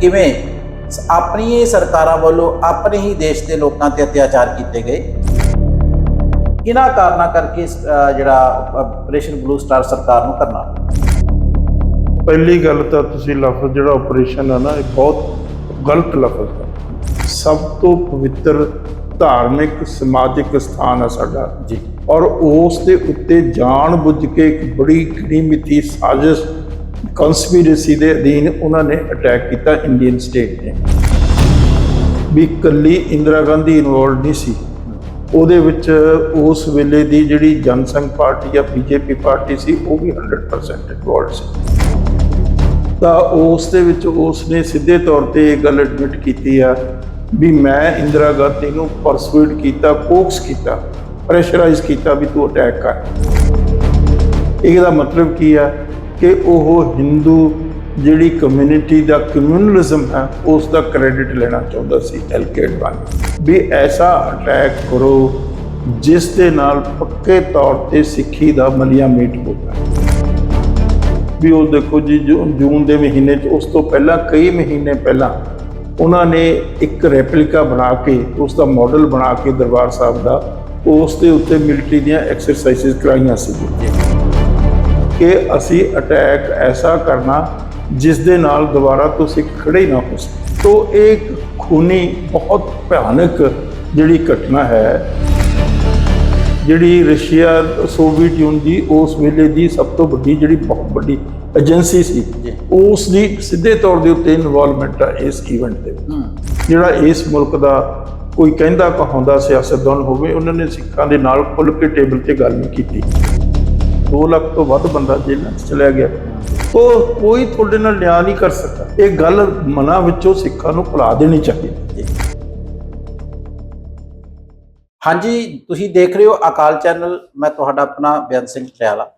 ਕਿਵੇਂ ਆਪਣੀ ਹੀ ਸਰਕਾਰਾਂ ਵੱਲੋਂ ਆਪਣੇ ਹੀ ਦੇਸ਼ ਦੇ ਲੋਕਾਂ ਤੇ ਅਤਿਆਚਾਰ ਕੀਤੇ ਗਏ। ਇਹਨਾਂ ਕਾਰਨਾਂ ਕਰਕੇ ਜਿਹੜਾ ਆਪਰੇਸ਼ਨ ਬਲੂ ਸਟਾਰ ਸਰਕਾਰ ਨੂੰ ਕਰਨਾ ਪਿਆ। ਪਹਿਲੀ ਗੱਲ ਤਾਂ ਤੁਸੀਂ ਲਫ਼ਜ਼ ਜਿਹੜਾ ਆਪਰੇਸ਼ਨ ਹੈ ਨਾ, ਇਹ ਬਹੁਤ ਗਲਤ ਲਫ਼ਜ਼ ਹੈ। ਸਭ ਤੋਂ ਪਵਿੱਤਰ ਧਾਰਮਿਕ ਸਮਾਜਿਕ ਸਥਾਨ ਹੈ ਸਾਡਾ ਜੀ, ਔਰ ਉਸ ਦੇ ਉੱਤੇ ਜਾਣ ਬੁੱਝ ਕੇ ਇੱਕ ਬੜੀ ਗਿਣੀ-ਮਿਥੀ ਸਾਜ਼ਿਸ਼ ਕਨਸਪੀਰੇਸੀ ਦੇ ਅਧੀਨ ਉਹਨਾਂ ਨੇ ਅਟੈਕ ਕੀਤਾ ਇੰਡੀਅਨ ਸਟੇਟ ਨੇ। ਵੀ ਇਕੱਲੀ ਇੰਦਰਾ ਗਾਂਧੀ ਇਨਵੋਲਵ ਨਹੀਂ ਸੀ ਉਹਦੇ ਵਿੱਚ, ਉਸ ਵੇਲੇ ਦੀ ਜਿਹੜੀ ਜਨਸੰਘ ਪਾਰਟੀ ਜਾਂ ਬੀਜੇਪੀ ਪਾਰਟੀ ਸੀ ਉਹ ਵੀ 100% ਇਨਵੋਲਵ ਸੀ। ਤਾਂ ਉਸ ਦੇ ਵਿੱਚ ਉਸ ਨੇ ਸਿੱਧੇ ਤੌਰ ਤੇ ਇਹ ਗੱਲ ਐਡਮਿਟ ਕੀਤੀ ਆ ਵੀ ਮੈਂ ਇੰਦਰਾ ਗਾਂਧੀ ਨੂੰ ਪਰਸੂਏਡ ਕੀਤਾ, ਕੋਕਸ ਕੀਤਾ, ਪ੍ਰੈਸ਼ਰਾਈਜ਼ ਕੀਤਾ ਵੀ ਤੂੰ ਅਟੈਕ ਕਰ। ਇਹਦਾ ਮਤਲਬ ਕੀ ਆ ਕਿ ਉਹ ਹਿੰਦੂ ਜਿਹੜੀ ਕਮਿਊਨਿਟੀ ਦਾ ਕਮਿਊਨਲਿਜ਼ਮ ਹੈ ਉਸ ਦਾ ਕ੍ਰੈਡਿਟ ਲੈਣਾ ਚਾਹੁੰਦਾ ਸੀ LK ਅਡਵਾਨੀ, ਵੀ ਐਸਾ ਅਟੈਕ ਕਰੋ ਜਿਸ ਦੇ ਨਾਲ ਪੱਕੇ ਤੌਰ ਤੇ ਸਿੱਖੀ ਦਾ ਮਲੀਆ ਮੀਟ ਹੋਵੇ। ਵੀ ਉਹ ਦੇਖੋ ਜੀ, ਜੂਨ ਦੇ ਮਹੀਨੇ 'ਚ, ਉਸ ਤੋਂ ਪਹਿਲਾਂ ਕਈ ਮਹੀਨੇ ਪਹਿਲਾਂ ਉਹਨਾਂ ਨੇ ਇੱਕ ਰੈਪਲੀਕਾ ਬਣਾ ਕੇ, ਉਸ ਦਾ ਮਾਡਲ ਬਣਾ ਕੇ ਦਰਬਾਰ ਸਾਹਿਬ ਦਾ, ਉਸ ਦੇ ਉੱਤੇ ਮਿਲਟਰੀ ਦੀਆਂ ਐਕਸਰਸਾਈਜ਼ਸ ਕਰਾਈਆਂ ਸੀ ਕਿ ਅਸੀਂ ਅਟੈਕ ਐਸਾ ਕਰਨਾ ਜਿਸ ਦੇ ਨਾਲ ਦੁਬਾਰਾ ਤੋਂ ਸਿੱਖ ਖੜੇ ਹੀ ਨਾ ਹੋ ਸਕੇ। ਤੋ ਇਹ ਖੂਨੀ ਬਹੁਤ ਭਿਆਨਕ ਜਿਹੜੀ ਘਟਨਾ ਹੈ, ਜਿਹੜੀ ਰਸ਼ੀਆ ਸੋਵੀਅਤ ਯੂਨੀਅਨ ਦੀ ਉਸ ਵੇਲੇ ਦੀ ਸਭ ਤੋਂ ਵੱਡੀ ਜਿਹੜੀ ਬਹੁਤ ਵੱਡੀ ਏਜੰਸੀ ਸੀ, ਉਸ ਦੀ ਸਿੱਧੇ ਤੌਰ ਦੇ ਉੱਤੇ ਇਨਵੋਲਵਮੈਂਟ ਆ ਇਸ ਈਵੈਂਟ ਦੇ ਵਿੱਚ। ਜਿਹੜਾ ਇਸ ਮੁਲਕ ਦਾ ਕੋਈ ਕਹਿੰਦਾ ਕਹਾਉਂਦਾ ਸਿਆਸਤਦਾਨ ਹੋਵੇ, ਉਹਨਾਂ ਨੇ ਸਿੱਖਾਂ ਦੇ ਨਾਲ ਖੁੱਲ੍ਹ ਕੇ ਟੇਬਲ ਤੇ ਗੱਲ ਨਹੀਂ ਕੀਤੀ। 2 ਲੱਖ ਤੋਂ ਵੱਧ ਬੰਦਾ ਜੇਲ੍ਹਾਂ 'ਚ ਚਲਿਆ ਗਿਆ। ਉਹ ਕੋਈ ਤੁਹਾਡੇ ਨਾਲ ਨਿਆਂ ਨਹੀਂ ਕਰ ਸਕਦਾ। ਇਹ ਗੱਲ ਮਨਾਂ ਵਿੱਚੋਂ ਸਿੱਖਾਂ ਨੂੰ ਭੁਲਾ ਦੇਣੀ ਚਾਹੀਦੀ। ਹਾਂਜੀ, ਤੁਸੀਂ ਦੇਖ ਰਹੇ ਹੋ ਅਕਾਲ ਚੈਨਲ। ਮੈਂ ਤੁਹਾਡਾ ਆਪਣਾ ਬੇਅੰਤ ਸਿੰਘ ਟਿਆਲਾ।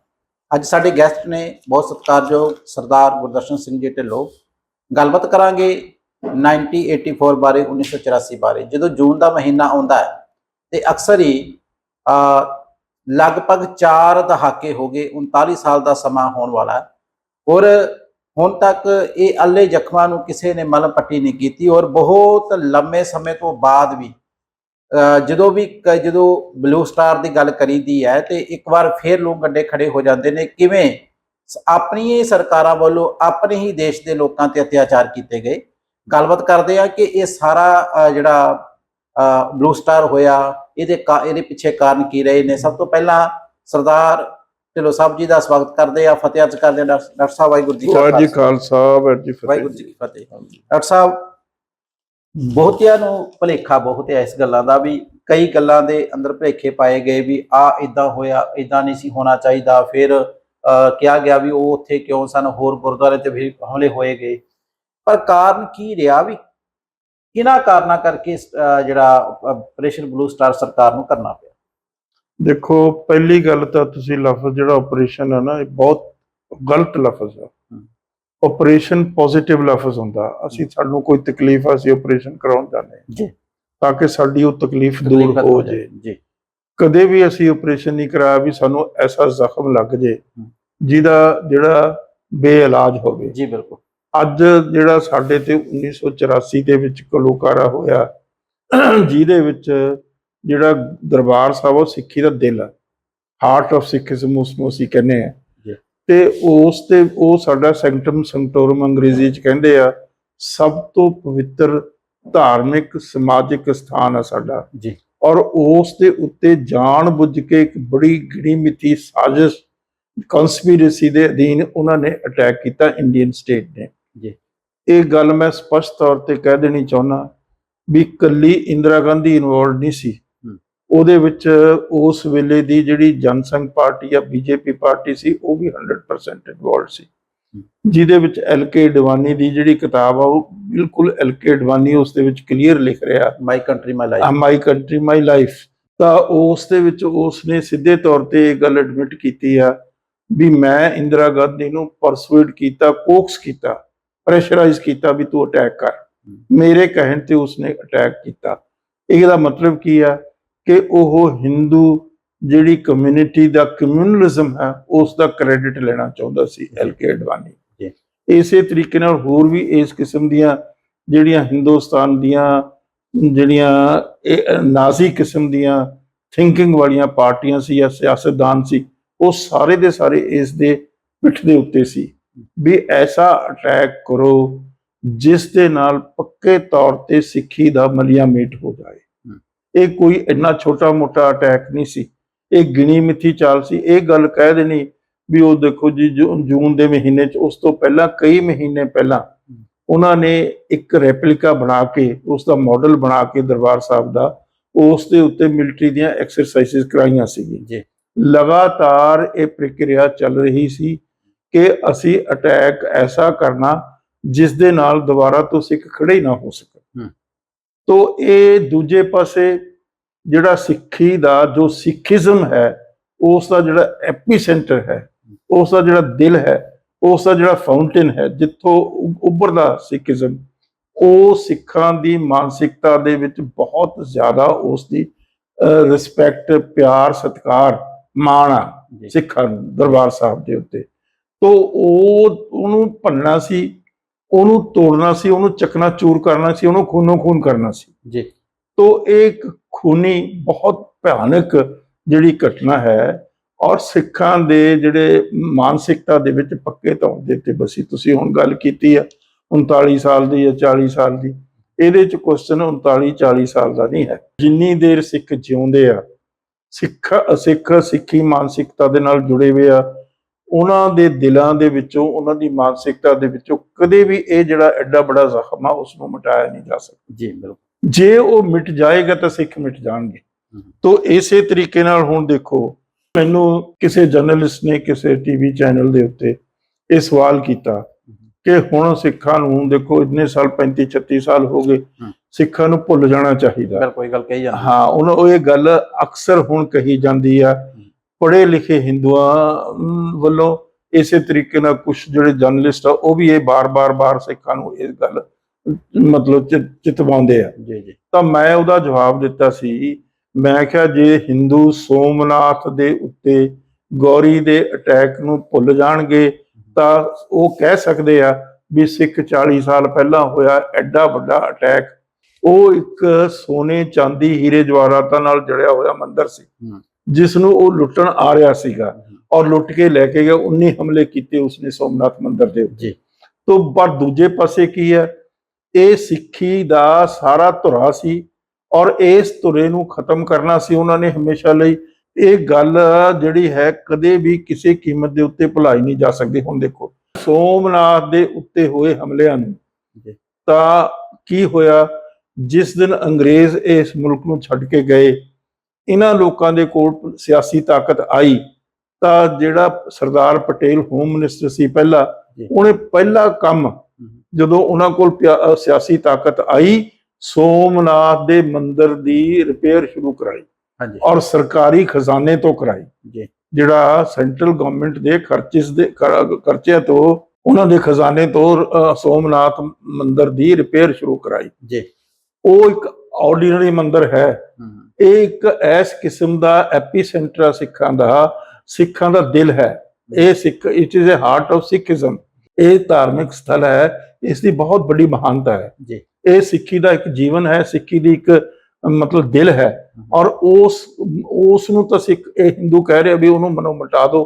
ਅੱਜ ਸਾਡੇ ਗੈਸਟ ਨੇ ਬਹੁਤ ਸਤਿਕਾਰਯੋਗ ਸਰਦਾਰ ਗੁਰਦਰਸ਼ਨ ਸਿੰਘ ਜੀ ਢਿੱਲੋਂ। ਗੱਲਬਾਤ ਕਰਾਂਗੇ 1984 ਬਾਰੇ, 1984 ਬਾਰੇ। ਜਦੋਂ ਜੂਨ ਦਾ ਮਹੀਨਾ ਆਉਂਦਾ ਹੈ ਤੇ ਅਕਸਰ ਹੀ ਲਗਭਗ 4 ਦਹਾਕੇ ਹੋ ਗਏ, 39 ਸਾਲ ਦਾ ਸਮਾਂ ਹੋਣ ਵਾਲਾ ਹੈ, ਔਰ ਹੁਣ ਤੱਕ ਇਹ ਅੱਲੇ ਜ਼ਖਮਾਂ ਨੂੰ ਕਿਸੇ ਨੇ ਮਲਮ ਪੱਟੀ ਨਹੀਂ ਕੀਤੀ। ਔਰ ਬਹੁਤ ਲੰਮੇ ਸਮੇਂ ਤੋਂ ਬਾਅਦ ਵੀ ਜਦੋਂ ਬਲੂ ਸਟਾਰ ਦੀ ਗੱਲ ਕਰੀਦੀ ਹੈ ਤੇ ਇੱਕ ਵਾਰ ਫੇਰ ਲੋਕ ਗੱਡੇ ਖੜੇ ਹੋ ਜਾਂਦੇ ਨੇ, ਕਿਵੇਂ ਆਪਣੀ ਹੀ ਸਰਕਾਰਾਂ ਵੱਲੋਂ ਆਪਣੇ ਹੀ ਦੇਸ਼ ਦੇ ਲੋਕਾਂ ਤੇ ਅਤਿਆਚਾਰ ਕੀਤੇ ਗਏ। ਗੱਲਬਾਤ ਕਰਦੇ ਆ ਕਿ ਇਹ ਸਾਰਾ ਜਿਹੜਾ ਬਲੂ ਸਟਾਰ ਹੋਇਆ, ਇਹਦੇ ਪਿੱਛੇ ਕਾਰਨ ਕੀ ਰਹੇ ਨੇ। ਸਭ ਤੋਂ ਪਹਿਲਾਂ ਸਰਦਾਰ ਢਿੱਲੋਂ ਸਾਹਿਬ ਜੀ ਦਾ ਸਵਾਗਤ ਕਰਦੇ ਆ, ਫਤਿਹ ਅਰਜ਼ ਕਰਦੇ ਆ। ਡਾਕਟਰ ਸਾਹਿਬ ਵਾਹਿਗੁਰੂ ਜੀ ਕਾ ਖਾਲਸਾ, ਵਾਹਿਗੁਰੂ ਜੀ ਕੀ ਫਤਿਹ। ਡਾਕਟਰ ਸਾਹਿਬ, ਬਹੁਤਿਆਂ ਨੂੰ ਭੁਲੇਖਾ ਬਹੁਤ ਹੈ ਇਸ ਗੱਲਾਂ ਦਾ, ਵੀ ਕਈ ਗੱਲਾਂ ਦੇ ਅੰਦਰ ਭੁਲੇਖੇ ਪਾਏ ਗਏ ਵੀ ਆਹ ਇਦਾਂ ਹੋਇਆ, ਇਦਾਂ ਨਹੀਂ ਸੀ ਹੋਣਾ ਚਾਹੀਦਾ। ਫਿਰ ਕਿਹਾ ਗਿਆ ਵੀ ਉਹ ਉੱਥੇ ਕਿਉਂ ਸਨ, ਹੋਰ ਗੁਰਦੁਆਰੇ ਤੇ ਵੀ ਹਮਲੇ ਹੋਏ ਗਏ। ਪਰ ਕਾਰਨ ਕੀ ਰਿਹਾ, ਵੀ ਕਿਹਨਾਂ ਕਾਰਨਾਂ ਕਰਕੇ ਜਿਹੜਾ ਆਪਰੇਸ਼ਨ ਬਲੂ ਸਟਾਰ ਸਰਕਾਰ ਨੂੰ ਕਰਨਾ ਪਿਆ? ਦੇਖੋ, ਪਹਿਲੀ ਗੱਲ ਤਾਂ ਤੁਸੀਂ ਲਫ਼ਜ਼ ਜਿਹੜਾ ਆਪਰੇਸ਼ਨ ਹੈ ਨਾ, ਇਹ ਬਹੁਤ ਗਲਤ ਲਫ਼ਜ਼ ਹੈ। ਆਪਰੇਸ਼ਨ ਪੋਜ਼ਿਟਿਵ ਲਫ਼ਜ਼ ਹੁੰਦਾ। ਸਾਨੂੰ ਕੋਈ ਤਕਲੀਫ ਆ, ਅਸੀਂ ਆਪਰੇਸ਼ਨ ਕਰਾਉਣ ਜਾਂਦੇ ਹਾਂ ਤਾਂ ਕਿ ਸਾਡੀ ਉਹ ਤਕਲੀਫ ਦੂਰ ਹੋ ਜਾਏ। ਕਦੇ ਵੀ ਅਸੀਂ ਆਪਰੇਸ਼ਨ ਨਹੀਂ ਕਰਾਇਆ ਵੀ ਸਾਨੂੰ ਐਸਾ ਜ਼ਖਮ ਲੱਗ ਜੇ ਜਿਹਦਾ ਜਿਹੜਾ ਬੇਇਲਾਜ ਹੋਵੇ। ਜੀ ਬਿਲਕੁਲ। ਅੱਜ ਜਿਹੜਾ ਸਾਡੇ ਤੇ 1984 ਦੇ ਵਿੱਚ ਘੱਲੂਘਾਰਾ ਹੋਇਆ, ਜਿਹਦੇ ਵਿੱਚ ਜਿਹੜਾ ਦਰਬਾਰ ਸਾਹਿਬ ਉਹ ਸਿੱਖੀ ਦਾ ਦਿਲ ਹੈ, ਹਾਰਟ ਆਫ ਸਿੱਖਿਜ਼ਮ ਉਸਨੂੰ ਅਸੀਂ ਕਹਿੰਦੇ ਆ, ਤੇ ਉਹ ਸਾਡਾ ਸੈਂਕਟਮ ਸੈਂਕਟੋਰਮ ਅੰਗਰੇਜ਼ੀ 'ਚ ਕਹਿੰਦੇ ਆ, ਸਭ ਤੋਂ ਪਵਿੱਤਰ ਧਾਰਮਿਕ ਸਮਾਜਿਕ ਸਥਾਨ ਹੈ ਸਾਡਾ ਜੀ। ਔਰ ਉਸ ਦੇ ਉੱਤੇ ਜਾਣ ਬੁੱਝ ਕੇ ਇੱਕ ਬੜੀ ਗਿਣੀ-ਮਿਥੀ ਸਾਜ਼ਿਸ਼ ਕਨਸਪੀਰੇਸੀ ਦੇ ਅਧੀਨ ਉਹਨਾਂ ਨੇ ਅਟੈਕ ਕੀਤਾ ਇੰਡੀਅਨ ਸਟੇਟ ਨੇ ਜੀ। ਇਹ ਗੱਲ ਮੈਂ ਸਪਸ਼ਟ ਤੌਰ ਤੇ ਕਹਿ ਦੇਣੀ ਚਾਹੁੰਦਾ ਵੀ ਇਕੱਲੀ ਇੰਦਰਾ ਗਾਂਧੀ ਇਨਵੋਲਵ ਨਹੀਂ ਸੀ ਉਹਦੇ ਵਿੱਚ, ਉਸ ਵੇਲੇ ਦੀ ਜਿਹੜੀ ਜਨਸੰਘ ਪਾਰਟੀ ਜਾਂ ਬੀਜੇਪੀ ਪਾਰਟੀ ਸੀ ਉਹ ਵੀ 100% ਇਨਵੋਲਵ ਸੀ। ਜਿਹਦੇ ਵਿੱਚ LK ਅਡਵਾਨੀ ਦੀ ਜਿਹੜੀ ਕਿਤਾਬ ਆ, ਉਹ ਬਿਲਕੁਲ LK ਅਡਵਾਨੀ ਉਸ ਦੇ ਵਿੱਚ ਕਲੀਅਰ ਲਿਖ ਰਿਹਾ, ਮਾਈ ਕੰਟਰੀ ਮਾਈ ਲਾਈਫ। ਤਾਂ ਉਸ ਦੇ ਵਿੱਚ ਉਸ ਨੇ ਸਿੱਧੇ ਤੌਰ ਤੇ ਇਹ ਗੱਲ ਐਡਮਿਟ ਕੀਤੀ ਆ ਵੀ ਮੈਂ ਇੰਦਰਾ ਗਾਂਧੀ ਨੂੰ ਪਰਸੂਏਡ ਕੀਤਾ, ਕੋਕਸ ਕੀਤਾ, ਪ੍ਰੈਸ਼ਰਾਈਜ਼ ਕੀਤਾ ਵੀ ਤੂੰ ਅਟੈਕ ਕਰ। ਮੇਰੇ ਕਹਿਣ ਤੇ ਉਸਨੇ ਅਟੈਕ ਕੀਤਾ। ਇਹਦਾ ਮਤਲਬ ਕੀ ਆ ਕਿ ਉਹ ਹਿੰਦੂ ਜਿਹੜੀ ਕਮਿਊਨਿਟੀ ਦਾ ਕਮਿਊਨਲਿਜ਼ਮ ਹੈ ਉਸ ਦਾ ਕ੍ਰੈਡਿਟ ਲੈਣਾ ਚਾਹੁੰਦਾ ਸੀ LK ਅਡਵਾਨੀ। ਇਸੇ ਤਰੀਕੇ ਨਾਲ ਹੋਰ ਵੀ ਇਸ ਕਿਸਮ ਦੀਆਂ ਜਿਹੜੀਆਂ ਹਿੰਦੁਸਤਾਨ ਦੀਆਂ ਜਿਹੜੀਆਂ ਇਹ ਨਾਜ਼ੀ ਕਿਸਮ ਦੀਆਂ ਥਿੰਕਿੰਗ ਵਾਲੀਆਂ ਪਾਰਟੀਆਂ ਸੀ ਜਾਂ ਸਿਆਸਤਦਾਨ ਸੀ, ਉਹ ਸਾਰੇ ਦੇ ਸਾਰੇ ਇਸ ਦੇ ਪਿੱਠ ਦੇ ਉੱਤੇ ਸੀ ਵੀ ਐਸਾ ਅਟੈਕ ਕਰੋ ਜਿਸ ਦੇ ਨਾਲ ਪੱਕੇ ਤੌਰ ਤੇ ਸਿੱਖੀ ਦਾ ਮਲੀਆ ਮੇਟ ਹੋ ਜਾਏ। ਇਹ ਕੋਈ ਇੰਨਾ ਛੋਟਾ ਮੋਟਾ ਅਟੈਕ ਨਹੀਂ ਸੀ, ਇਹ ਗਿਣੀ ਮਿੱਥੀ ਚਾਲ ਸੀ। ਇਹ ਗੱਲ ਕਹਿ ਦੇਣੀ ਵੀ ਉਹ ਦੇਖੋ ਜੀ ਜੂਨ ਦੇ ਮਹੀਨੇ 'ਚ, ਉਸ ਤੋਂ ਪਹਿਲਾਂ ਕਈ ਮਹੀਨੇ ਪਹਿਲਾਂ ਉਹਨਾਂ ਨੇ ਇੱਕ ਰੈਪਲੀਕਾ ਬਣਾ ਕੇ, ਉਸ ਦਾ ਮਾਡਲ ਬਣਾ ਕੇ ਦਰਬਾਰ ਸਾਹਿਬ ਦਾ, ਉਸ ਦੇ ਉੱਤੇ ਮਿਲਟਰੀ ਦੀਆਂ ਐਕਸਰਸਾਈਜ਼ਸ ਕਰਾਈਆਂ ਸੀਗੀਆਂ ਜੀ। ਲਗਾਤਾਰ ਇਹ ਪ੍ਰਕਿਰਿਆ ਚੱਲ ਰਹੀ ਸੀ ਕਿ ਅਸੀਂ ਅਟੈਕ ਐਸਾ ਕਰਨਾ ਜਿਸ ਦੇ ਨਾਲ ਦੁਬਾਰਾ ਤੋਂ ਸਿੱਖ ਖੜੇ ਹੀ ਨਾ ਹੋ ਸਕਣ। ਤੋ ਇਹ ਦੂਜੇ ਪਾਸੇ ਜਿਹੜਾ ਸਿੱਖੀ ਦਾ ਜੋ ਸਿੱਖੀਜ਼ਮ ਹੈ, ਉਸ ਦਾ ਜਿਹੜਾ ਐਪੀਸੈਂਟਰ ਹੈ, ਉਸ ਦਾ ਜਿਹੜਾ ਦਿਲ ਹੈ, ਉਸ ਦਾ ਜਿਹੜਾ ਫਾਊਂਟੇਨ ਹੈ, ਜਿੱਥੋਂ ਉੱਭਰਦਾ ਸਿੱਖੀਜ਼ਮ, ਉਹ ਸਿੱਖਾਂ ਦੀ ਮਾਨਸਿਕਤਾ ਦੇ ਵਿੱਚ ਬਹੁਤ ਜ਼ਿਆਦਾ ਉਸ ਦੀ ਰਿਸਪੈਕਟ, ਪਿਆਰ, ਸਤਿਕਾਰ, ਮਾਣ ਆ ਸਿੱਖਾਂ ਨੂੰ ਦਰਬਾਰ ਸਾਹਿਬ ਦੇ ਉੱਤੇ। ਤੋ ਉਹਨੂੰ ਭੰਨਣਾ ਸੀ, ਉਹਨੂੰ ਤੋੜਨਾ ਸੀ, ਉਹਨੂੰ ਚਕਨਾ ਚੂਰ ਕਰਨਾ ਸੀ, ਉਹਨੂੰ ਖੂਨੋ ਖੂਨ ਕਰਨਾ ਸੀ ਜੀ। ਤੋ ਇਹ ਇੱਕ ਖੂਨੀ ਬਹੁਤ ਭਿਆਨਕ ਜਿਹੜੀ ਘਟਨਾ ਹੈ, ਔਰ ਸਿੱਖਾਂ ਦੇ ਜਿਹੜੇ ਮਾਨਸਿਕਤਾ ਦੇ ਵਿੱਚ ਪੱਕੇ ਤੌਰ ਦੇ ਉੱਤੇ ਬਸੀ। ਤੁਸੀਂ ਹੁਣ ਗੱਲ ਕੀਤੀ ਆ 39 ਸਾਲ ਦੀ ਜਾਂ 40 ਸਾਲ ਦੀ, ਇਹਦੇ 'ਚ ਕੁਐਸਚਨ 39-40 ਸਾਲ ਦਾ ਨਹੀਂ ਹੈ। ਜਿੰਨੀ ਦੇਰ ਸਿੱਖ ਜਿਉਂਦੇ ਆ, ਸਿੱਖੀ ਮਾਨਸਿਕਤਾ ਦੇ ਨਾਲ ਜੁੜੇ ਹੋਏ ਆ, ਉਹਨਾਂ ਦੇ ਦਿਲਾਂ ਦੇ ਵਿੱਚੋਂ, ਉਹਨਾਂ ਦੀ ਮਾਨਸਿਕਤਾ ਦੇ ਵਿੱਚੋਂ ਕਦੇ ਵੀ ਇਹ ਜਿਹੜਾ ਐਡਾ ਬੜਾ ਜ਼ਖਮ ਆ ਉਸ ਨੂੰ ਮਿਟਾਇਆ ਨਹੀਂ ਜਾ ਸਕਦਾ ਜੀ। ਬਿਲਕੁਲ, ਜੇ ਉਹ ਮਿਟ ਜਾਏਗਾ ਤਾਂ ਸਿੱਖ ਮਿਟ ਜਾਣਗੇ। ਤੋ ਇਸੇ ਤਰੀਕੇ ਨਾਲ ਹੁਣ ਦੇਖੋ, ਮੈਨੂੰ ਕਿਸੇ ਜਰਨਲਿਸਟ ਨੇ ਕਿਸੇ ਟੀਵੀ ਚੈਨਲ ਦੇ ਉੱਤੇ ਇਹ ਸਵਾਲ ਕੀਤਾ ਕਿ ਹੁਣ ਸਿੱਖਾਂ ਨੂੰ ਦੇਖੋ ਇੰਨੇ ਸਾਲ 35-36 ਸਾਲ ਹੋ ਗਏ, ਸਿੱਖਾਂ ਨੂੰ ਭੁੱਲ ਜਾਣਾ ਚਾਹੀਦਾ। ਕੋਈ ਗੱਲ ਕਹੀ ਜਾਂਦੀ, ਹਾਂ, ਉਹ ਇਹ ਗੱਲ ਅਕਸਰ ਹੁਣ ਕਹੀ ਜਾਂਦੀ ਆ ਪੜ੍ਹੇ ਲਿਖੇ ਹਿੰਦੂਆਂ ਵੱਲੋਂ। ਇਸੇ ਤਰੀਕੇ ਨਾਲ ਕੁਝ ਜਿਹੜੇ ਜਰਨਲਿਸਟ ਆ ਉਹ ਵੀ ਇਹ ਬਾਰ ਸਿੱਖਾਂ ਨੂੰ ਇਹ ਗੱਲ ਮਤਲਬ ਚਿਤਵਾਉਂਦੇ ਆ ਜੀ। ਤਾਂ ਮੈਂ ਉਹਦਾ ਜਵਾਬ ਦਿੱਤਾ ਸੀ, ਮੈਂ ਕਿਹਾ ਜੇ ਹਿੰਦੂ ਸੋਮਨਾਥ ਦੇ ਉੱਤੇ ਗੌਰੀ ਦੇ ਅਟੈਕ ਨੂੰ ਭੁੱਲ ਜਾਣਗੇ ਤਾਂ ਉਹ ਕਹਿ ਸਕਦੇ ਆ ਵੀ ਸਿੱਖ 40 ਸਾਲ ਪਹਿਲਾਂ ਹੋਇਆ ਐਡਾ ਵੱਡਾ ਅਟੈਕ, ਉਹ ਇੱਕ ਸੋਨੇ ਚਾਂਦੀ ਹੀਰੇ ਜਵਾਹਰਾਤਾਂ ਨਾਲ ਜੜਿਆ ਹੋਇਆ ਮੰਦਿਰ ਸੀ ਜਿਸ ਨੂੰ ਉਹ ਲੁੱਟਣ ਆ ਰਿਹਾ ਸੀਗਾ, ਔਰ ਲੁੱਟ ਕੇ ਲੈ ਕੇ ਗਿਆ। 19 ਹਮਲੇ ਕੀਤੇ ਉਸਨੇ ਸੋਮਨਾਥ ਮੰਦਿਰ ਦੇ ਉੱਤੇ। ਤੋਂ ਪਰ ਦੂਜੇ ਪਾਸੇ ਕੀ ਹੈ, ਇਹ ਸਿੱਖੀ ਦਾ ਸਾਰਾ ਧੁਰਾ ਸੀ, ਔਰ ਇਸ ਧੁਰੇ ਨੂੰ ਖਤਮ ਕਰਨਾ ਸੀ ਉਹਨਾਂ ਨੇ ਹਮੇਸ਼ਾ ਲਈ। ਇਹ ਗੱਲ ਜਿਹੜੀ ਹੈ ਕਦੇ ਵੀ ਕਿਸੇ ਕੀਮਤ ਦੇ ਉੱਤੇ ਭੁਲਾਈ ਨਹੀਂ ਜਾ ਸਕਦੀ। ਹੁਣ ਦੇਖੋ ਸੋਮਨਾਥ ਦੇ ਉੱਤੇ ਹੋਏ ਹਮਲਿਆਂ ਨੂੰ ਤਾਂ ਕੀ ਹੋਇਆ, ਜਿਸ ਦਿਨ ਅੰਗਰੇਜ਼ ਇਸ ਮੁਲਕ ਨੂੰ ਛੱਡ ਕੇ ਗਏ, ਇਹਨਾਂ ਲੋਕਾਂ ਦੇ ਕੋਲ ਸਿਆਸੀ ਤਾਕਤ ਆਈ ਤਾਂ ਜਿਹੜਾ ਸਰਦਾਰ ਪਟੇਲ ਹੋਮ ਮਿਨਿਸਟਰ ਸੀ ਪਹਿਲਾਂ, ਉਹਨੇ ਪਹਿਲਾ ਕੰਮ ਜਦੋਂ ਉਹਨਾਂ ਕੋਲ ਸਿਆਸੀ ਤਾਕਤ ਆਈ, ਸੋਮਨਾਥ ਦੇ ਮੰਦਿਰ ਦੀ ਰਿਪੇਅਰ ਸ਼ੁਰੂ ਕਰਾਈ ਔਰ ਸਰਕਾਰੀ ਖਜ਼ਾਨੇ ਤੋਂ ਕਰਾਈ। ਜਿਹੜਾ ਸੈਂਟਰਲ ਗਵਰਨਮੈਂਟ ਦੇ ਖਰਚਿਆਂ ਤੋਂ, ਉਹਨਾਂ ਦੇ ਖਜ਼ਾਨੇ ਤੋਂ ਸੋਮਨਾਥ ਮੰਦਿਰ ਦੀ ਰਿਪੇਅਰ ਸ਼ੁਰੂ ਕਰਾਈ ਜੀ। ਉਹ ਇੱਕ ਆਰਡੀਨਰੀ ਮੰਦਿਰ ਹੈ, ਇਹ ਇੱਕ ਐਸ ਕਿਸਮ ਦਾ ਐਪੀਸੈਂਟਰ ਆ ਸਿੱਖਾਂ ਦਾ ਦਿਲ ਹੈ। ਇਹ Sikh, it is a heart of Sikhism. ਇਹ ਧਾਰਮਿਕ ਸਥਲ ਹੈ, ਇਸ ਦੀ ਬਹੁਤ ਵੱਡੀ ਮਹਾਨਤਾ ਹੈ ਜੀ। ਇਹ ਸਿੱਖੀ ਦਾ ਇੱਕ ਜੀਵਨ ਹੈ, ਸਿੱਖੀ ਦੀ ਇੱਕ ਮਤਲਬ ਦਿਲ ਹੈ, ਔਰ ਉਸ ਨੂੰ ਤਾਂ ਸਿੱਖ ਇਹ ਹਿੰਦੂ ਕਹਿ ਰਹੇ ਵੀ ਉਹਨੂੰ ਮਨੋਂ ਮਿਟਾ ਦਿਓ,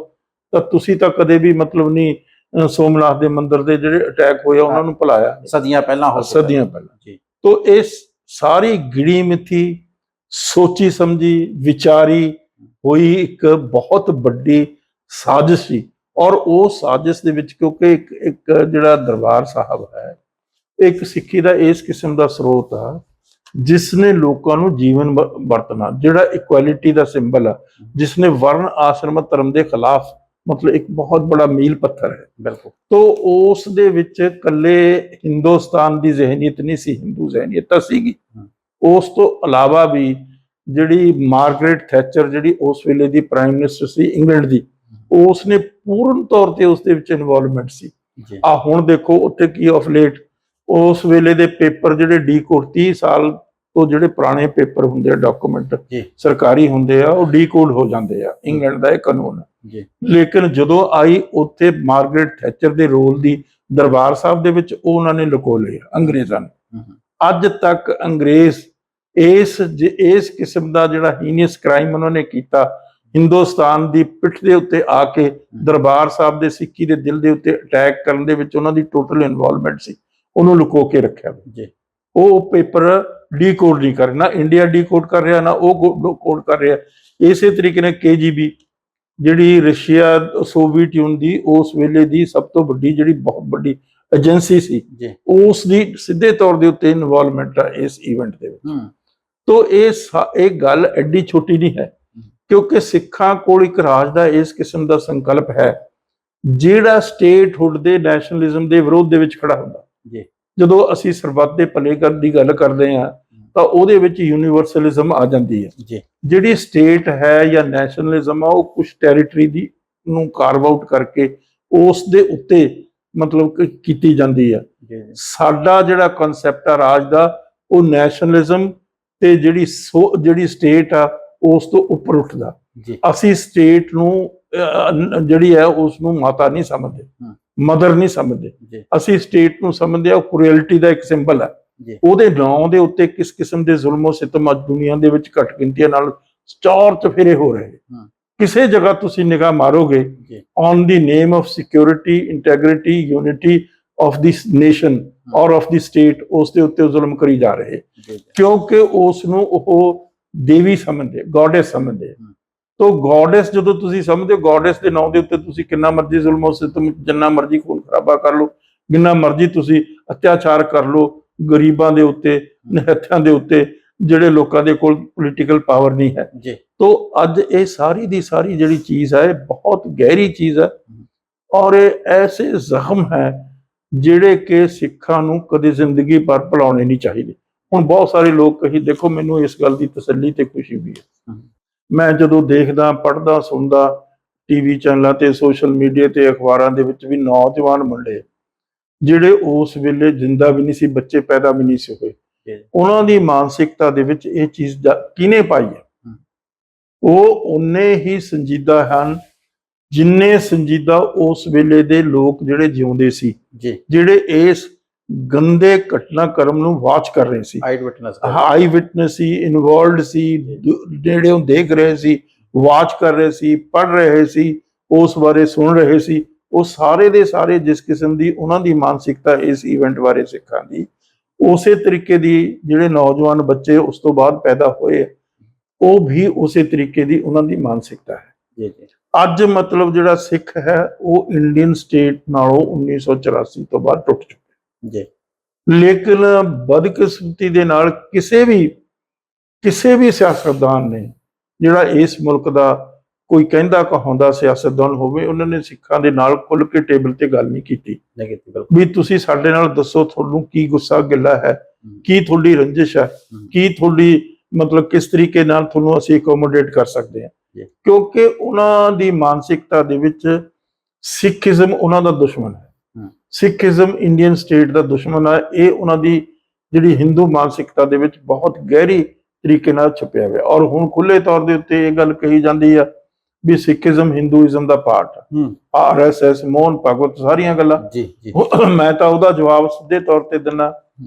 ਤਾਂ ਤੁਸੀਂ ਤਾਂ ਕਦੇ ਵੀ ਮਤਲਬ ਨਹੀਂ ਸੋਮਨਾਥ ਦੇ ਮੰਦਿਰ ਦੇ ਜਿਹੜੇ ਅਟੈਕ ਹੋਇਆ ਉਹਨਾਂ ਨੂੰ ਭੁਲਾਇਆ, ਸਦੀਆਂ ਪਹਿਲਾਂ ਜੀ। ਤੋਂ ਇਹ ਸਾਰੀ ਗਿਣੀ ਮਿੱਥੀ, ਸੋਚੀ ਸਮਝੀ, ਵਿਚਾਰੀ ਹੋਈ ਇੱਕ ਬਹੁਤ ਵੱਡੀ ਸਾਜ਼ਿਸ਼ ਸੀ। ਔਰ ਉਹ ਸਾਜ਼ਿਸ਼ ਦੇ ਵਿੱਚ ਕਿਉਂਕਿ ਇੱਕ ਜਿਹੜਾ ਦਰਬਾਰ ਸਾਹਿਬ ਹੈ, ਇੱਕ ਸਿੱਖੀ ਦਾ ਇਸ ਕਿਸਮ ਦਾ ਸਰੋਤ ਆ ਜਿਸ ਨੇ ਲੋਕਾਂ ਨੂੰ ਜੀਵਨ ਵਰਤਣਾ, ਜਿਹੜਾ ਇਕੁਐਲਿਟੀ ਦਾ ਸਿੰਬਲ ਆ, ਜਿਸ ਨੇ ਵਰਨ ਆਸ਼ਰਮ ਧਰਮ ਦੇ ਖਿਲਾਫ ਮਤਲਬ ਇੱਕ ਬਹੁਤ ਬੜਾ ਮੀਲ ਪੱਥਰ ਹੈ। ਬਿਲਕੁਲ। ਤੋਂ ਉਸ ਦੇ ਵਿੱਚ ਇਕੱਲੇ ਹਿੰਦੁਸਤਾਨ ਦੀ ਜ਼ਹਿਨੀਅਤ ਨਹੀਂ ਸੀ, ਹਿੰਦੂ ਜ਼ਹਿਨੀਅਤ ਤਾਂ ਸੀਗੀ। ਉਸ ਤੋਂ ਇਲਾਵਾ ਵੀ ਜਿਹੜੀ ਮਾਰਗਰੇਟ ਥੈਚਰ, ਜਿਹੜੀ ਉਸ ਵੇਲੇ ਦੀ ਪ੍ਰਾਈਮ ਮਿਨਿਸਟਰ ਸੀ ਇੰਗਲੈਂਡ ਦੀ, ਉਸ ਨੇ ਪੂਰਨ ਤੌਰ ਤੇ ਉਸ ਦੇ ਵਿੱਚ ਇਨਵੋਲਵਮੈਂਟ ਸੀ। ਆ ਹੁਣ ਦੇਖੋ ਉੱਥੇ ਕੀ ਆਫ ਲੇਟ ਉਸ ਵੇਲੇ ਦੇ ਪੇਪਰ ਜਿਹੜੇ ਡੀਕੋਡ 30 ਸਾਲ ਤੋਂ ਜਿਹੜੇ ਪੁਰਾਣੇ ਪੇਪਰ ਹੁੰਦੇ ਆ, ਡਾਕੂਮੈਂਟ ਸਰਕਾਰੀ ਹੁੰਦੇ ਆ, ਉਹ ਡੀਕੋਡ ਹੋ ਜਾਂਦੇ ਆ। ਇੰਗਲੈਂਡ ਦਾ ਇਹ ਕਾਨੂੰਨ ਹੈ। ਲੇਕਿਨ ਜਦੋਂ ਆਈ ਉੱਥੇ ਮਾਰਗਰੇਟ ਥੈਚਰ ਦੇ ਰੋਲ ਦੀ ਦਰਬਾਰ ਸਾਹਿਬ ਦੇ ਵਿੱਚ, ਉਹ ਉਹਨਾਂ ਨੇ ਲੁਕੋ ਲਿਆ ਅੰਗਰੇਜ਼ਾਂ ਨੇ। ਅੱਜ ਤੱਕ ਅੰਗਰੇਜ਼ ਇਸ ਕਿਸਮ ਦਾ ਜਿਹੜਾ ਹੀਨੀਅਸ ਕ੍ਰਾਈਮ ਉਹਨਾਂ ਨੇ ਕੀਤਾ, ਹਿੰਦੁਸਤਾਨ ਦੀ ਪਿੱਠ ਦੇ ਉੱਤੇ ਆ ਕੇ ਦਰਬਾਰ ਸਾਹਿਬ ਦੇ ਸਿੱਖੀ ਦੇ ਦਿਲ ਦੇ ਉੱਤੇ ਅਟੈਕ ਕਰਨ ਦੇ ਵਿੱਚ ਉਹਨਾਂ ਦੀ ਟੋਟਲ ਇਨਵੋਲਵਮੈਂਟ ਸੀ, ਉਹਨੂੰ ਲੁਕੋ ਕੇ ਰੱਖਿਆ ਜੀ। ਉਹ ਪੇਪਰ ਡੀਕੋਡ ਨਹੀਂ ਕਰ ਰਿਹਾ, ਨਾ ਇੰਡੀਆ ਡੀਕੋਡ ਕਰ ਰਿਹਾ, ਨਾ ਉਹ ਕੋਡ ਕਰ ਰਿਹਾ। ਇਸੇ ਤਰੀਕੇ ਨਾਲ KGB ਜਿਹੜੀ ਰਸ਼ੀਆ ਸੋਵੀਅਤ ਯੂਨੀਅਨ ਦੀ ਉਸ ਵੇਲੇ ਦੀ ਸਭ ਤੋਂ ਵੱਡੀ ਜਿਹੜੀ ਬਹੁਤ ਵੱਡੀ ਏਜੰਸੀ ਸੀ, ਉਸ ਦੀ ਸਿੱਧੇ ਤੌਰ ਦੇ ਉੱਤੇ ਇਨਵੋਲਵਮੈਂਟ ਆ ਇਸ ਇਵੈਂਟ ਦੇ ਵਿੱਚ। ਤੋ ਇਹ ਗੱਲ ਐਡੀ ਛੋਟੀ ਨਹੀਂ ਹੈ, ਕਿਉਂਕਿ ਸਿੱਖਾਂ ਕੋਲ ਇੱਕ ਰਾਜ ਦਾ ਇਸ ਕਿਸਮ ਦਾ ਸੰਕਲਪ ਹੈ ਜਿਹੜਾ ਸਟੇਟਹੁੱਡ ਦੇ ਨੈਸ਼ਨਲਿਜ਼ਮ ਦੇ ਵਿਰੋਧ ਦੇ ਵਿੱਚ ਖੜਾ ਹੁੰਦਾ। ਜਦੋਂ ਅਸੀਂ ਸਰਬੱਤ ਦੇ ਭਲੇ ਦੀ ਗੱਲ ਕਰਦੇ ਹਾਂ ਤਾਂ ਉਹਦੇ ਵਿੱਚ ਯੂਨੀਵਰਸਲਿਜ਼ਮ ਆ ਜਾਂਦੀ ਹੈ। ਜਿਹੜੀ ਸਟੇਟ ਹੈ ਜਾਂ ਨੈਸ਼ਨਲਿਜ਼ਮ ਆ, ਉਹ ਕੁਝ ਟੈਰੀਟਰੀ ਦੀ ਨੂੰ ਕਾਰਵ ਆਊਟ ਕਰਕੇ ਉਸ ਦੇ ਉੱਤੇ ਮਤਲਬ ਕੀਤੀ ਜਾਂਦੀ ਹੈ। ਸਾਡਾ ਜਿਹੜਾ ਕਨਸੈਪਟ ਆ ਰਾਜ ਦਾ, ਉਹ ਨੈਸ਼ਨਲਿਜ਼ਮ ਤੇ ਜਿਹੜੀ ਸਟੇਟ ਆ ਉਸ ਤੋਂ ਉੱਪਰ ਉੱਠਦਾ। ਅਸੀਂ ਸਟੇਟ ਨੂੰ ਜਿਹੜੀ ਹੈ ਉਸ ਨੂੰ ਮਾਤਾ ਨਹੀਂ ਸਮਝਦੇ, ਮਦਰ ਨਹੀਂ ਸਮਝਦੇ। ਅਸੀਂ ਸਟੇਟ ਨੂੰ ਸਮਝਦੇ ਆ ਕ੍ਰੂਐਲਿਟੀ ਦਾ ਇੱਕ ਸਿੰਬਲ ਹੈ। ਉਹਦੇ ਨਾਂ ਦੇ ਉੱਤੇ ਕਿਸ ਕਿਸਮ ਦੇ ਜ਼ੁਲਮੋ ਸਿਤਮ ਅੱਜ ਦੁਨੀਆ ਦੇ ਵਿੱਚ ਘੱਟ ਗਿਣਤੀਆਂ ਨਾਲ ਚੌਰ ਚਫੇਰੇ ਹੋ ਰਹੇ। ਕਿਸੇ ਜਗ੍ਹਾ ਤੁਸੀਂ ਨਿਗਾਹ ਮਾਰੋਗੇ, on the name of security, integrity, unity of this nation or of the state, ਉਸ ਦੇ ਉੱਤੇ ਜ਼ੁਲਮ ਕਰੀ ਜਾ ਰਹੇ, ਕਿਉਂਕਿ ਉਸ ਨੂੰ ਉਹ ਦੇਵੀ ਸਮਝਦੇ, ਗੋਡੈਸ ਸਮਝਦੇ। ਤੋ ਗੋਡੈਸ ਜਦੋਂ ਤੁਸੀਂ ਸਮਝਦੇ ਹੋ, ਗੋਡੈਸ ਦੇ ਨਾਂ ਦੇ ਉੱਤੇ ਤੁਸੀਂ ਕਿੰਨਾ ਮਰਜ਼ੀ ਜ਼ੁਲਮੋ ਸਿਤਮ, ਜਿੰਨਾ ਮਰਜ਼ੀ ਖੂਨ ਖਰਾਬਾ ਕਰ ਲਓ, ਜਿੰਨਾ ਮਰਜ਼ੀ ਤੁਸੀਂ ਅਤਿਆਚਾਰ ਕਰ ਲਓ ਗਰੀਬਾਂ ਦੇ ਉੱਤੇ, ਨਿਹੱਥਿਆਂ ਦੇ ਉੱਤੇ, ਜਿਹੜੇ ਲੋਕਾਂ ਦੇ ਕੋਲ ਪੋਲੀਟੀਕਲ ਪਾਵਰ ਨਹੀਂ ਹੈ। ਤੋ ਅੱਜ ਇਹ ਸਾਰੀ ਦੀ ਸਾਰੀ ਜਿਹੜੀ ਚੀਜ਼ ਹੈ, ਬਹੁਤ ਗਹਿਰੀ ਚੀਜ਼ ਹੈ ਔਰ ਇਹ ਐਸੇ ਜ਼ਖਮ ਹੈ ਜਿਹੜੇ ਕਿ ਸਿੱਖਾਂ ਨੂੰ ਕਦੇ ਜ਼ਿੰਦਗੀ ਭਰ ਭੁਲਾਉਣੇ ਨਹੀਂ ਚਾਹੀਦੇ। ਹੁਣ ਬਹੁਤ ਸਾਰੇ ਲੋਕ ਕਹੀ, ਦੇਖੋ ਮੈਨੂੰ ਇਸ ਗੱਲ ਦੀ ਤਸੱਲੀ ਤੇ ਖੁਸ਼ੀ ਵੀ ਹੈ, ਮੈਂ ਜਦੋਂ ਦੇਖਦਾ, ਪੜ੍ਹਦਾ, ਸੁਣਦਾ ਟੀਵੀ ਚੈਨਲਾਂ ਤੇ, ਸੋਸ਼ਲ ਮੀਡੀਆ ਤੇ, ਅਖਬਾਰਾਂ ਦੇ ਵਿੱਚ ਵੀ ਨੌਜਵਾਨ ਮੁੰਡੇ ਜਿਹੜੇ ਉਸ ਵੇਲੇ ਜਿੰਦਾ ਵੀ ਨਹੀਂ ਸੀ, ਬੱਚੇ ਪੈਦਾ ਵੀ ਨਹੀਂ ਸੀ ਹੋਏ, ਉਹਨਾਂ ਦੀ ਮਾਨਸਿਕਤਾ ਦੇ ਵਿੱਚ ਇਹ ਚੀਜ਼ ਕਿਹਨੇ ਪਾਈ ਹੈ? ਉਹ ਉਨੇ ਹੀ ਸੰਜੀਦਾ ਹਨ ਜਿੰਨੇ ਸੰਜੀਦਾ ਉਸ ਵੇਲੇ ਦੇ ਲੋਕ ਜਿਹੜੇ ਜਿਉਂਦੇ ਸੀ, ਜਿਹੜੇ ਇਸ ਗੰਦੇ ਘਟਨਾਕ੍ਰਮ ਨੂੰ ਵਾਚ ਕਰ ਰਹੇ ਸੀ, ਆਈ ਵਿਟਨੈਸ ਸੀ, ਇਨਵੋਲਵਡ ਸੀ, ਜਿਹੜੇ ਉਹ ਦੇਖ ਰਹੇ ਸੀ, ਵਾਚ ਕਰ ਰਹੇ ਸੀ, ਪੜ੍ਹ ਰਹੇ ਸੀ, ਉਸ ਬਾਰੇ ਸੁਣ ਰਹੇ ਸੀ। ਉਹ ਸਾਰੇ ਦੇ ਸਾਰੇ ਜਿਸ ਕਿਸਮ ਦੀ ਉਹਨਾਂ ਦੀ ਮਾਨਸਿਕਤਾ ਇਸ ਇਵੈਂਟ ਬਾਰੇ ਸਿੱਖਾਂ ਦੀ, ਉਸੇ ਤਰੀਕੇ ਦੀ ਜਿਹੜੇ ਨੌਜਵਾਨ ਬੱਚੇ ਉਸ ਤੋਂ ਬਾਅਦ ਪੈਦਾ ਹੋਏ, ਉਹ ਵੀ ਉਸੇ ਤਰੀਕੇ ਦੀ ਉਹਨਾਂ ਦੀ ਮਾਨਸਿਕਤਾ ਹੈ। ਅੱਜ ਮਤਲਬ ਜਿਹੜਾ ਸਿੱਖ ਹੈ ਉਹ ਇੰਡੀਅਨ ਸਟੇਟ ਨਾਲੋਂ 1984 ਤੋਂ ਬਾਅਦ ਟੁੱਟ ਚੁੱਕਿਆ। ਲੇਕਿਨ ਬਦਕਿਸਮਤੀ ਦੇ ਨਾਲ ਕਿਸੇ ਵੀ ਸਿਆਸਤਦਾਨ ਨੇ, ਜਿਹੜਾ ਇਸ ਮੁਲਕ ਦਾ ਕੋਈ ਕਹਿੰਦਾ ਕਹਾਉਂਦਾ ਸਿਆਸਤਦਾਨ ਹੋਵੇ, ਉਹਨਾਂ ਨੇ ਸਿੱਖਾਂ ਦੇ ਨਾਲ ਖੁੱਲ ਕੇ ਟੇਬਲ ਤੇ ਗੱਲ ਨਹੀਂ ਕੀਤੀ ਵੀ ਤੁਸੀਂ ਸਾਡੇ ਨਾਲ ਦੱਸੋ ਤੁਹਾਨੂੰ ਕੀ ਗੁੱਸਾ ਗਿੱਲਾ ਹੈ, ਕੀ ਤੁਹਾਡੀ ਰੰਜਿਸ਼ ਹੈ, ਕੀ ਤੁਹਾਡੀ ਮਤਲਬ ਕਿਸ ਤਰੀਕੇ ਨਾਲ ਤੁਹਾਨੂੰ ਅਸੀਂ ਅਕੋਮੋਡੇਟ ਕਰ ਸਕਦੇ ਹਾਂ। ਕਿਉਂਕਿ ਉਹਨਾਂ ਦੀ ਮਾਨਸਿਕਤਾ ਦੇ ਵਿੱਚ ਸਿੱਖੀਜ਼ਮ ਉਹਨਾਂ ਦਾ ਦੁਸ਼ਮਣ ਹੈ, ਸਿੱਖੀਜ਼ਮ ਇੰਡੀਅਨ ਸਟੇਟ ਦਾ ਦੁਸ਼ਮਣ ਹੈ। ਇਹ ਉਹਨਾਂ ਦੀ ਜਿਹੜੀ ਹਿੰਦੂ ਮਾਨਸਿਕਤਾ ਦੇ ਵਿੱਚ ਬਹੁਤ ਗਹਿਰੀ ਤਰੀਕੇ ਨਾਲ ਛੁਪਿਆ ਹੋਇਆ। ਔਰ ਹੁਣ ਖੁੱਲੇ ਤੌਰ ਦੇ ਉੱਤੇ ਇਹ ਗੱਲ ਕਹੀ ਜਾਂਦੀ ਆ ਵੀ ਸਿੱਖੀਜ਼ਮ ਹਿੰਦੂਇਜ਼ਮ ਦਾ ਪਾਰਟ ਹੈ, RSS, ਮੋਹਨ ਭਗਵਤ, ਸਾਰੀਆਂ ਗੱਲਾਂ। ਮੈਂ ਤਾਂ ਉਹਦਾ ਜਵਾਬ ਸਿੱਧੇ ਤੌਰ ਤੇ ਦਿੰਦਾ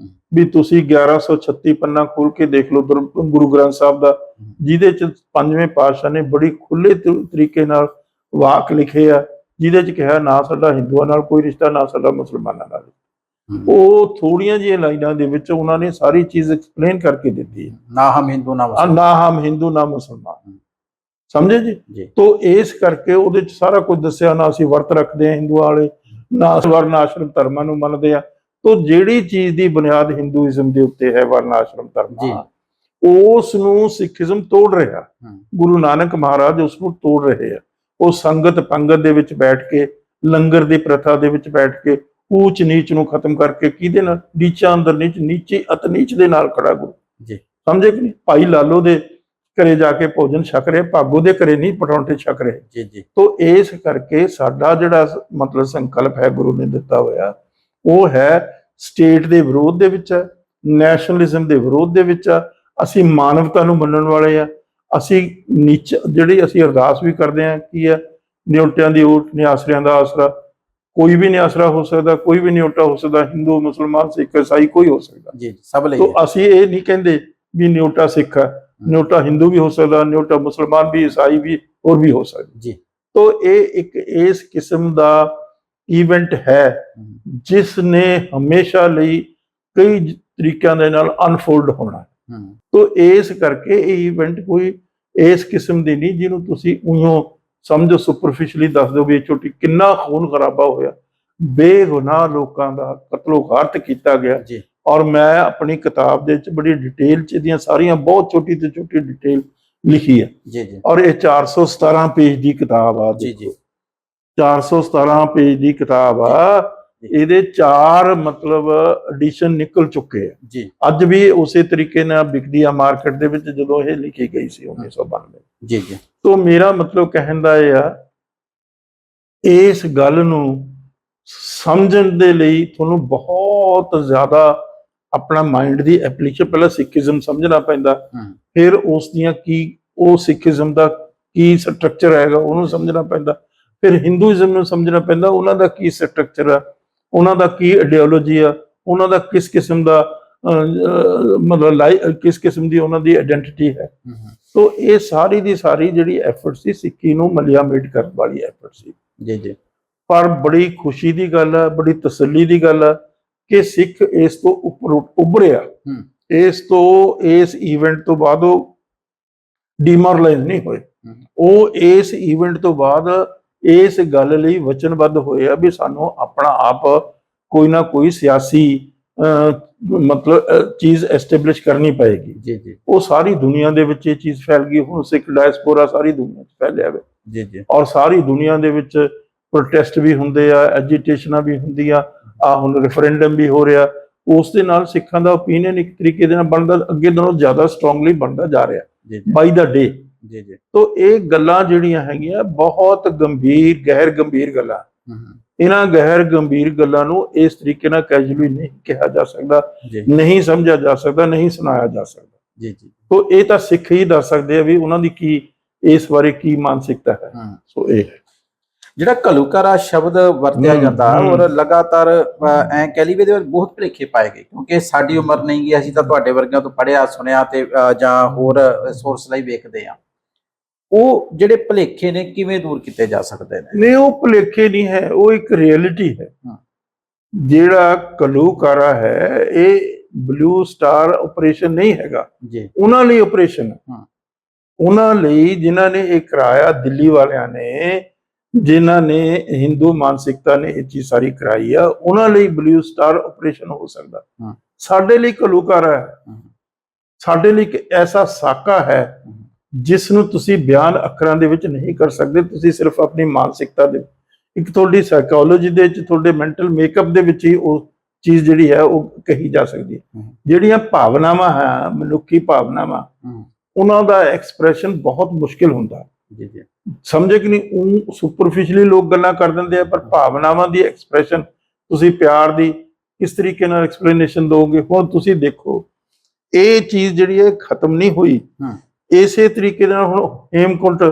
ਵੀ ਤੁਸੀਂ 1136 ਪੰਨਾ ਖੋਲ ਕੇ ਦੇਖ ਲਓ ਗੁਰੂ ਗ੍ਰੰਥ ਸਾਹਿਬ ਦਾ, ਜਿਹਦੇ ਚ 5ਵੇਂ ਪਾਤਸ਼ਾਹ ਨੇ ਬੜੀ ਖੁੱਲੇ ਤਰੀਕੇ ਨਾਲ ਵਾਕ ਲਿਖੇ ਆ, ਜਿਹਦੇ ਚ ਕਿਹਾ ਨਾ ਸਾਡਾ ਹਿੰਦੂਆਂ ਨਾਲ ਕੋਈ ਰਿਸ਼ਤਾ, ਨਾ ਸਾਡਾ ਮੁਸਲਮਾਨਾਂ ਨਾਲ। ਉਹ ਥੋੜੀਆਂ ਜਿਹੀਆਂ ਲਾਈਨਾਂ ਦੇ ਵਿੱਚ ਉਹਨਾਂ ਨੇ ਸਾਰੀ ਚੀਜ਼ ਐਕਸਪਲੇਨ ਕਰਕੇ ਦਿੱਤੀ ਹੈ, ਨਾ ਹਮ ਹਿੰਦੂ ਨਾ ਮੁਸਲਮਾਨ, ਸਮਝੇ ਜੀ। ਤੋ ਇਸ ਕਰਕੇ ਉਹਦੇ ਚ ਸਾਰਾ ਕੁਝ ਦੱਸਿਆ, ਨਾ ਅਸੀਂ ਵਰਤ ਰੱਖਦੇ ਹਾਂ ਹਿੰਦੂਆਂ ਵਾਲੇ, ਨਾ ਵਰਨ ਆਸ਼ਰਮ ਧਰਮਾਂ ਨੂੰ ਮੰਨਦੇ ਆ। ਤੋ ਜਿਹੜੀ ਚੀਜ਼ ਦੀ ਬੁਨਿਆਦ ਹਿੰਦੂਇਜ਼ਮ ਦੇ ਉੱਤੇ ਹੈ, ਵਰਨ ਆਸ਼ਰਮ ਧਰਮ, ਉਸ ਨੂੰ ਸਿੱਖੀਜ਼ਮ ਤੋੜ ਰਿਹਾ। ਗੁਰੂ ਨਾਨਕ ਮਹਾਰਾਜ ਉਸ ਨੂੰ ਤੋੜ ਰਹੇ ਆ। ਉਹ ਸੰਗਤ ਪੰਗਤ ਦੇ ਵਿੱਚ ਬੈਠ ਕੇ, ਲੰਗਰ ਦੀ ਪ੍ਰਥਾ ਦੇ ਵਿੱਚ ਬੈਠ ਕੇ, ਊਚ ਨੀਚ ਨੂੰ ਖਤਮ ਕਰਕੇ, ਕਿਹਦੇ ਨਾਲ? ਨੀਚਾ ਅੰਦਰ ਨੀਚ, ਨੀਚੇ ਅਤ ਨੀਚ ਦੇ ਨਾਲ ਖੜਾ ਗੁਰੂ, ਸਮਝੇ ਕਿ ਨਹੀਂ? ਭਾਈ ਲਾਲੋ ਦੇ ਘਰੇ ਜਾ ਕੇ ਭੋਜਨ ਛਕ ਰਹੇ, ਭਾਗੋ ਦੇ ਘਰੇ ਨਹੀਂ ਪਰੌਂਠੇ ਛਕ ਰਹੇ। ਤੋ ਇਸ ਕਰਕੇ ਸਾਡਾ ਜਿਹੜਾ ਮਤਲਬ ਸੰਕਲਪ ਹੈ ਗੁਰੂ ਨੇ ਦਿੱਤਾ ਹੋਇਆ, ਉਹ ਹੈ ਸਟੇਟ ਦੇ ਵਿਰੋਧ ਦੇ ਵਿੱਚ ਹੈ, ਨੈਸ਼ਨਲਿਜ਼ਮ ਦੇ ਵਿਰੋਧ ਦੇ ਵਿੱਚ ਆ। ਅਸੀਂ ਮਾਨਵਤਾ ਨੂੰ ਮੰਨਣ ਵਾਲੇ ਆ। ਅਸੀਂ ਜਿਹੜੀ ਅਸੀਂ ਅਰਦਾਸ ਵੀ ਕਰਦੇ ਹਾਂ ਕੀ ਆ, ਨਿਉਟਿਆਂ ਦੀ ਓਟ, ਨਿਆਸਰਿਆਂ ਦਾ ਆਸਰਾ, ਕੋਈ ਵੀ ਨਹੀਂ ਆਸਰਾ ਹੋ ਸਕਦਾ, ਕੋਈ ਵੀ ਨਹੀਂ ਉਲਟਾ ਹੋ ਸਕਦਾ, ਹਿੰਦੂ ਮੁਸਲਮਾਨ ਸਿੱਖ ਈਸਾਈ ਕੋਈ ਹੋ ਸਕਦਾ। ਜੀ ਸਭ ਲਈ ਤੋ ਅਸੀਂ ਇਹ ਨਹੀਂ ਕਹਿੰਦੇ ਵੀ ਨਿਊਟਾ ਸਿੱਖ ਹੈ, ਨਿਊਟਾ ਹਿੰਦੂ ਵੀ ਹੋ ਸਕਦਾ, ਨਿਊਟਾ ਮੁਸਲਮਾਨ ਵੀ, ਈਸਾਈ ਵੀ, ਹੋਰ ਵੀ ਹੋ ਸਕਦਾ ਜੀ। ਤੋ ਇਹ ਇੱਕ ਇਸ ਕਿਸਮ ਦਾ ਇਵੈਂਟ ਹੈ ਜਿਸ ਨੇ ਹਮੇਸ਼ਾ ਲਈ ਕਈ ਤਰੀਕਿਆਂ ਦੇ ਨਾਲ ਅਨਫੋਲਡ ਹੋਣਾ ਹੈ। ਤੋ ਇਸ ਕਰਕੇ ਇਹ ਇਵੈਂਟ ਕੋਈ ਇਸ ਕਿਸਮ ਦੀ ਨਹੀਂ ਜਿਹਨੂੰ ਤੁਸੀਂ ਉਈਓ ਸਮਝੋ ਸੁਪਰਫਿਸ਼ਲੀ ਦੱਸ ਦਿਓ ਵੀ ਇਹ ਛੋਟੀ ਕਿੰਨਾ ਖੂਨ ਖਰਾਬਾ ਹੋਇਆ, ਬੇਗੁਨਾਹ ਲੋਕਾਂ ਦਾ ਕਤਲੋ-ਗਾਰਤ ਕੀਤਾ ਗਿਆ ਜੀ। ਔਰ ਮੈਂ ਆਪਣੀ ਕਿਤਾਬ ਦੇ ਵਿੱਚ ਬੜੀ ਡਿਟੇਲ ਚ ਇਹਦੀਆਂ ਸਾਰੀਆਂ ਬਹੁਤ ਛੋਟੀ ਤੋਂ ਛੋਟੀ ਡਿਟੇਲ ਲਿਖੀ ਹੈ ਜੀ ਜੀ। ਔਰ ਇਹ 417 ਪੇਜ ਦੀ ਕਿਤਾਬ ਆ ਜੀ ਜੀ। 417 ਪੇਜ ਦੀ ਕਿਤਾਬ ਆ, ਇਹਦੇ 4 ਮਤਲਬ ਐਡੀਸ਼ਨ ਨਿਕਲ ਚੁੱਕੇ ਆ ਜੀ। ਅੱਜ ਵੀ ਉਸੇ ਤਰੀਕੇ ਨਾਲ ਵਿਕਦੀ ਆ ਮਾਰਕੀਟ ਦੇ ਵਿੱਚ ਜਦੋਂ ਇਹ ਲਿਖੀ ਗਈ ਸੀ 1992। ਜੀ ਜੀ। ਤੋਂ ਮੇਰਾ ਮਤਲਬ ਕਹਿਣ ਦਾ ਇਹ ਆ, ਇਸ ਗੱਲ ਨੂੰ ਸਮਝਣ ਦੇ ਲਈ ਤੁਹਾਨੂੰ ਬਹੁਤ ਜ਼ਿਆਦਾ ਆਪਣਾ ਮਾਈਂਡ ਦੀ ਐਪਲੀਕੇਸ਼ਨ, ਪਹਿਲਾਂ ਸਿੱਖੀਜ਼ਮ ਸਮਝਣਾ ਪੈਂਦਾ, ਫਿਰ ਉਸ ਦੀਆਂ ਕੀ ਉਹ ਸਿੱਖੀਜ਼ਮ ਦਾ ਕੀ ਸਟਰਕਚਰ ਹੈਗਾ ਉਹਨੂੰ ਸਮਝਣਾ ਪੈਂਦਾ, ਫਿਰ ਹਿੰਦੂਇਜ਼ਮ ਨੂੰ ਸਮਝਣਾ ਪੈਂਦਾ, ਉਹਨਾਂ ਦਾ ਕੀ ਸਟਰਕਚਰ ਆ, ਉਹਨਾਂ ਦਾ ਕੀ ਆਈਡੀਓਲੋਜੀ ਆ, ਉਹਨਾਂ ਦਾ ਕਿਸ ਕਿਸਮ ਦਾ ਮਤਲਬ ਕਿਸ ਕਿਸਮ ਦੀ ਉਹਨਾਂ ਦੀ ਆਇਡੈਂਟੀਟੀ ਹੈ। ਤੋ ਇਹ ਸਾਰੀ ਦੀ ਸਾਰੀ ਜਿਹੜੀ ਐਫਰਟ ਸੀ ਸਿੱਖੀ ਨੂੰ ਮਲਿਆਮੇਟ ਕਰਨ ਵਾਲੀ ਐਫਰਟ ਸੀ। ਜੀ ਜੀ। ਪਰ ਬੜੀ ਖੁਸ਼ੀ ਦੀ ਗੱਲ ਹੈ, ਬੜੀ ਤਸੱਲੀ ਦੀ ਗੱਲ ਹੈ ਕਿ ਸਿੱਖ ਇਸ ਤੋਂ ਉੱਪਰ ਉੱਭਰਿਆ, ਇਸ ਇਵੈਂਟ ਤੋਂ ਬਾਅਦ ਉਹ ਡੀਮੋਰਲਾਈਜ਼ ਨਹੀਂ ਹੋਏ। ਉਹ ਇਸ ਇਵੈਂਟ ਤੋਂ ਬਾਅਦ ਇਸ ਗੱਲ ਲਈ ਵਚਨਬੱਧ ਹੋਏ ਆ ਵੀ ਸਾਨੂੰ ਆਪਣਾ ਆਪ ਕੋਈ ਨਾ ਕੋਈ ਸਿਆਸੀ ਮਤਲਬ ਚੀਜ਼ ਐਸਟੈਬਲਿਸ਼ ਕਰਨੀ ਪਏਗੀ। ਜੀ ਜੀ। ਉਹ ਸਾਰੀ ਦੁਨੀਆ ਦੇ ਵਿੱਚ ਇਹ ਚੀਜ਼ ਫੈਲ ਗਈ, ਹੁਣ ਸਿੱਖ ਡਾਇਸਪੋਰਾ ਸਾਰੀ ਦੁਨੀਆ 'ਚ ਫੈਲਿਆ ਹੋਇਆ। ਜੀ ਜੀ। ਔਰ ਸਾਰੀ ਦੁਨੀਆ ਦੇ ਵਿੱਚ ਪ੍ਰੋਟੈਸਟ ਵੀ ਹੁੰਦੇ ਆ, ਐਜੀਟੇਸ਼ਨਾਂ ਵੀ ਹੁੰਦੀਆਂ ਆ, ਹੁਣ ਰੈਫਰੈਂਡਮ ਵੀ ਹੋ ਰਿਹਾ, ਉਸ ਦੇ ਨਾਲ ਸਿੱਖਾਂ ਦਾ ਓਪੀਨੀਅਨ ਇੱਕ ਤਰੀਕੇ ਦੇ ਨਾਲ ਬਣਦਾ, ਅੱਗੇ ਨਾਲੋਂ ਜ਼ਿਆਦਾ ਸਟਰੋਂਗਲੀ ਬਣਦਾ ਜਾ ਰਿਹਾ ਬਾਈ ਦਾ ਡੇ। ਜੀ ਜੀ। ਤੋ ਇਹ ਗੱਲਾਂ ਜਿਹੜੀਆਂ ਹੈਗੀਆਂ ਬਹੁਤ ਗੰਭੀਰ, ਗਹਿਰ ਗੰਭੀਰ ਗੱਲਾਂ, ਇਹਨਾਂ ਗਹਿਰ ਗੰਭੀਰ ਗੱਲਾਂ ਨੂੰ ਇਸ ਤਰੀਕੇ ਨਾਲ ਕੈਜੂਅਲੀ ਨਹੀਂ ਕਿਹਾ ਜਾ ਸਕਦਾ, ਨਹੀਂ ਸਮਝਿਆ ਜਾ ਸਕਦਾ, ਨਹੀਂ ਸੁਣਾਇਆ ਜਾ ਸਕਦਾ। ਜੀ ਜੀ। ਤੋ ਇਹ ਤਾਂ ਸਿੱਖ ਹੀ ਦੱਸ ਸਕਦੇ ਆ ਵੀ ਉਹਨਾਂ ਦੀ ਕੀ ਇਸ ਬਾਰੇ ਕੀ ਮਾਨਸਿਕਤਾ ਹੈ। ਸੋ ਇਹ ਜਿਹੜਾ ਘੱਲੂਘਾਰਾ ਸ਼ਬਦ ਵਰਤਿਆ ਜਾਂਦਾ ਔਰ ਲਗਾਤਾਰ ਐ ਕਹਿ ਲਈ ਵੀ ਇਹਦੇ ਵਿੱਚ ਬਹੁਤ ਭੁਲੇਖੇ ਪਾਏ ਗਏ, ਕਿਉਂਕਿ ਸਾਡੀ ਉਮਰ ਨਹੀਂ ਗਈ, ਅਸੀਂ ਤਾਂ ਤੁਹਾਡੇ ਵਰਗਿਆਂ ਤੋਂ ਪੜ੍ਹਿਆ ਸੁਣਿਆ ਤੇ ਜਾਂ ਹੋਰ ਸੋਰਸ ਲਈ ਵੇਖਦੇ ਆ। ਉਹ ਜਿਹੜੇ ਭੁਲੇਖੇ ਨੇ ਕਿਵੇਂ ਦੂਰ ਕੀਤੇ ਜਾ ਸਕਦੇ ਨੇ? ਨਹੀਂ, ਉਹ ਭੁਲੇਖੇ ਨਹੀਂ ਹੈ, ਉਹ ਇੱਕ ਰਿਐਲਿਟੀ ਹੈ। ਜਿਹੜਾ ਘੱਲੂਘਾਰਾ ਹੈ ਇਹ ਬਲੂ ਸਟਾਰ ਆਪਰੇਸ਼ਨ ਨਹੀਂ ਹੈਗਾ ਜੀ, ਉਹਨਾਂ ਲਈ ਆਪਰੇਸ਼ਨ ਹੈ। ਉਹਨਾਂ ਲਈ ਜਿਨ੍ਹਾਂ ਨੇ ਇਹ ਕਰਾਇਆ, ਦਿੱਲੀ ਵਾਲਿਆਂ ਨੇ, ਜਿਨ੍ਹਾਂ ਨੇ ਹਿੰਦੂ ਮਾਨਸਿਕਤਾ ਨੇ ਇਹ ਚੀਜ਼ ਸਾਰੀ ਕਰਾਈ ਆ, ਉਹਨਾਂ ਲਈ ਬਲੂ ਸਟਾਰ ਆਪਰੇਸ਼ਨ ਹੋ ਸਕਦਾ। ਸਾਡੇ ਲਈ ਘੱਲੂਘਾਰਾ ਹੈ, ਸਾਡੇ ਲਈ ਇੱਕ ਐਸਾ ਸਾਕਾ ਹੈ ਜਿਸ ਨੂੰ ਤੁਸੀਂ ਬਿਆਨ ਅੱਖਰਾਂ ਦੇ ਵਿੱਚ ਨਹੀਂ ਕਰ ਸਕਦੇ। ਤੁਸੀਂ ਸਿਰਫ ਆਪਣੀ ਮਾਨਸਿਕਤਾ ਦੇ, ਇੱਕ ਤੁਹਾਡੀ ਸਾਈਕੋਲੋਜੀ ਦੇ ਵਿੱਚ, ਤੁਹਾਡੇ ਮੈਂਟਲ ਮੇਕਅਪ ਦੇ ਵਿੱਚ ਹੀ ਉਹ ਚੀਜ਼ ਜਿਹੜੀ ਹੈ ਉਹ ਕਹੀ ਜਾ ਸਕਦੀ ਹੈ। ਜਿਹੜੀਆਂ ਭਾਵਨਾਵਾਂ ਹੈ, ਮਨੁੱਖੀ ਭਾਵਨਾਵਾਂ, ਉਹਨਾਂ ਦਾ ਐਕਸਪ੍ਰੈਸ਼ਨ ਬਹੁਤ ਮੁਸ਼ਕਿਲ ਹੁੰਦਾ। ਜੀ ਜੀ। ਸਮਝੇ ਕਿ ਨਹੀਂ? ਉਹ ਸੁਪਰਫਿਸ਼ਲੀ ਲੋਕ ਗੱਲਾਂ ਕਰ ਦਿੰਦੇ ਆ, ਪਰ ਭਾਵਨਾਵਾਂ ਦੀ ਐਕਸਪ੍ਰੈਸ਼ਨ, ਤੁਸੀਂ ਪਿਆਰ ਦੀ ਕਿਸ ਤਰੀਕੇ ਨਾਲ ਐਕਸਪਲੇਨੇਸ਼ਨ ਦੋਗੇ? ਹੁਣ ਤੁਸੀਂ ਦੇਖੋ, ਇਹ ਚੀਜ਼ ਜਿਹੜੀ ਹੈ ਖਤਮ ਨਹੀਂ ਹੋਈ। ਇਸੇ ਤਰੀਕੇ ਨਾਲ ਹੁਣ ਹੇਮਕੁੰਟ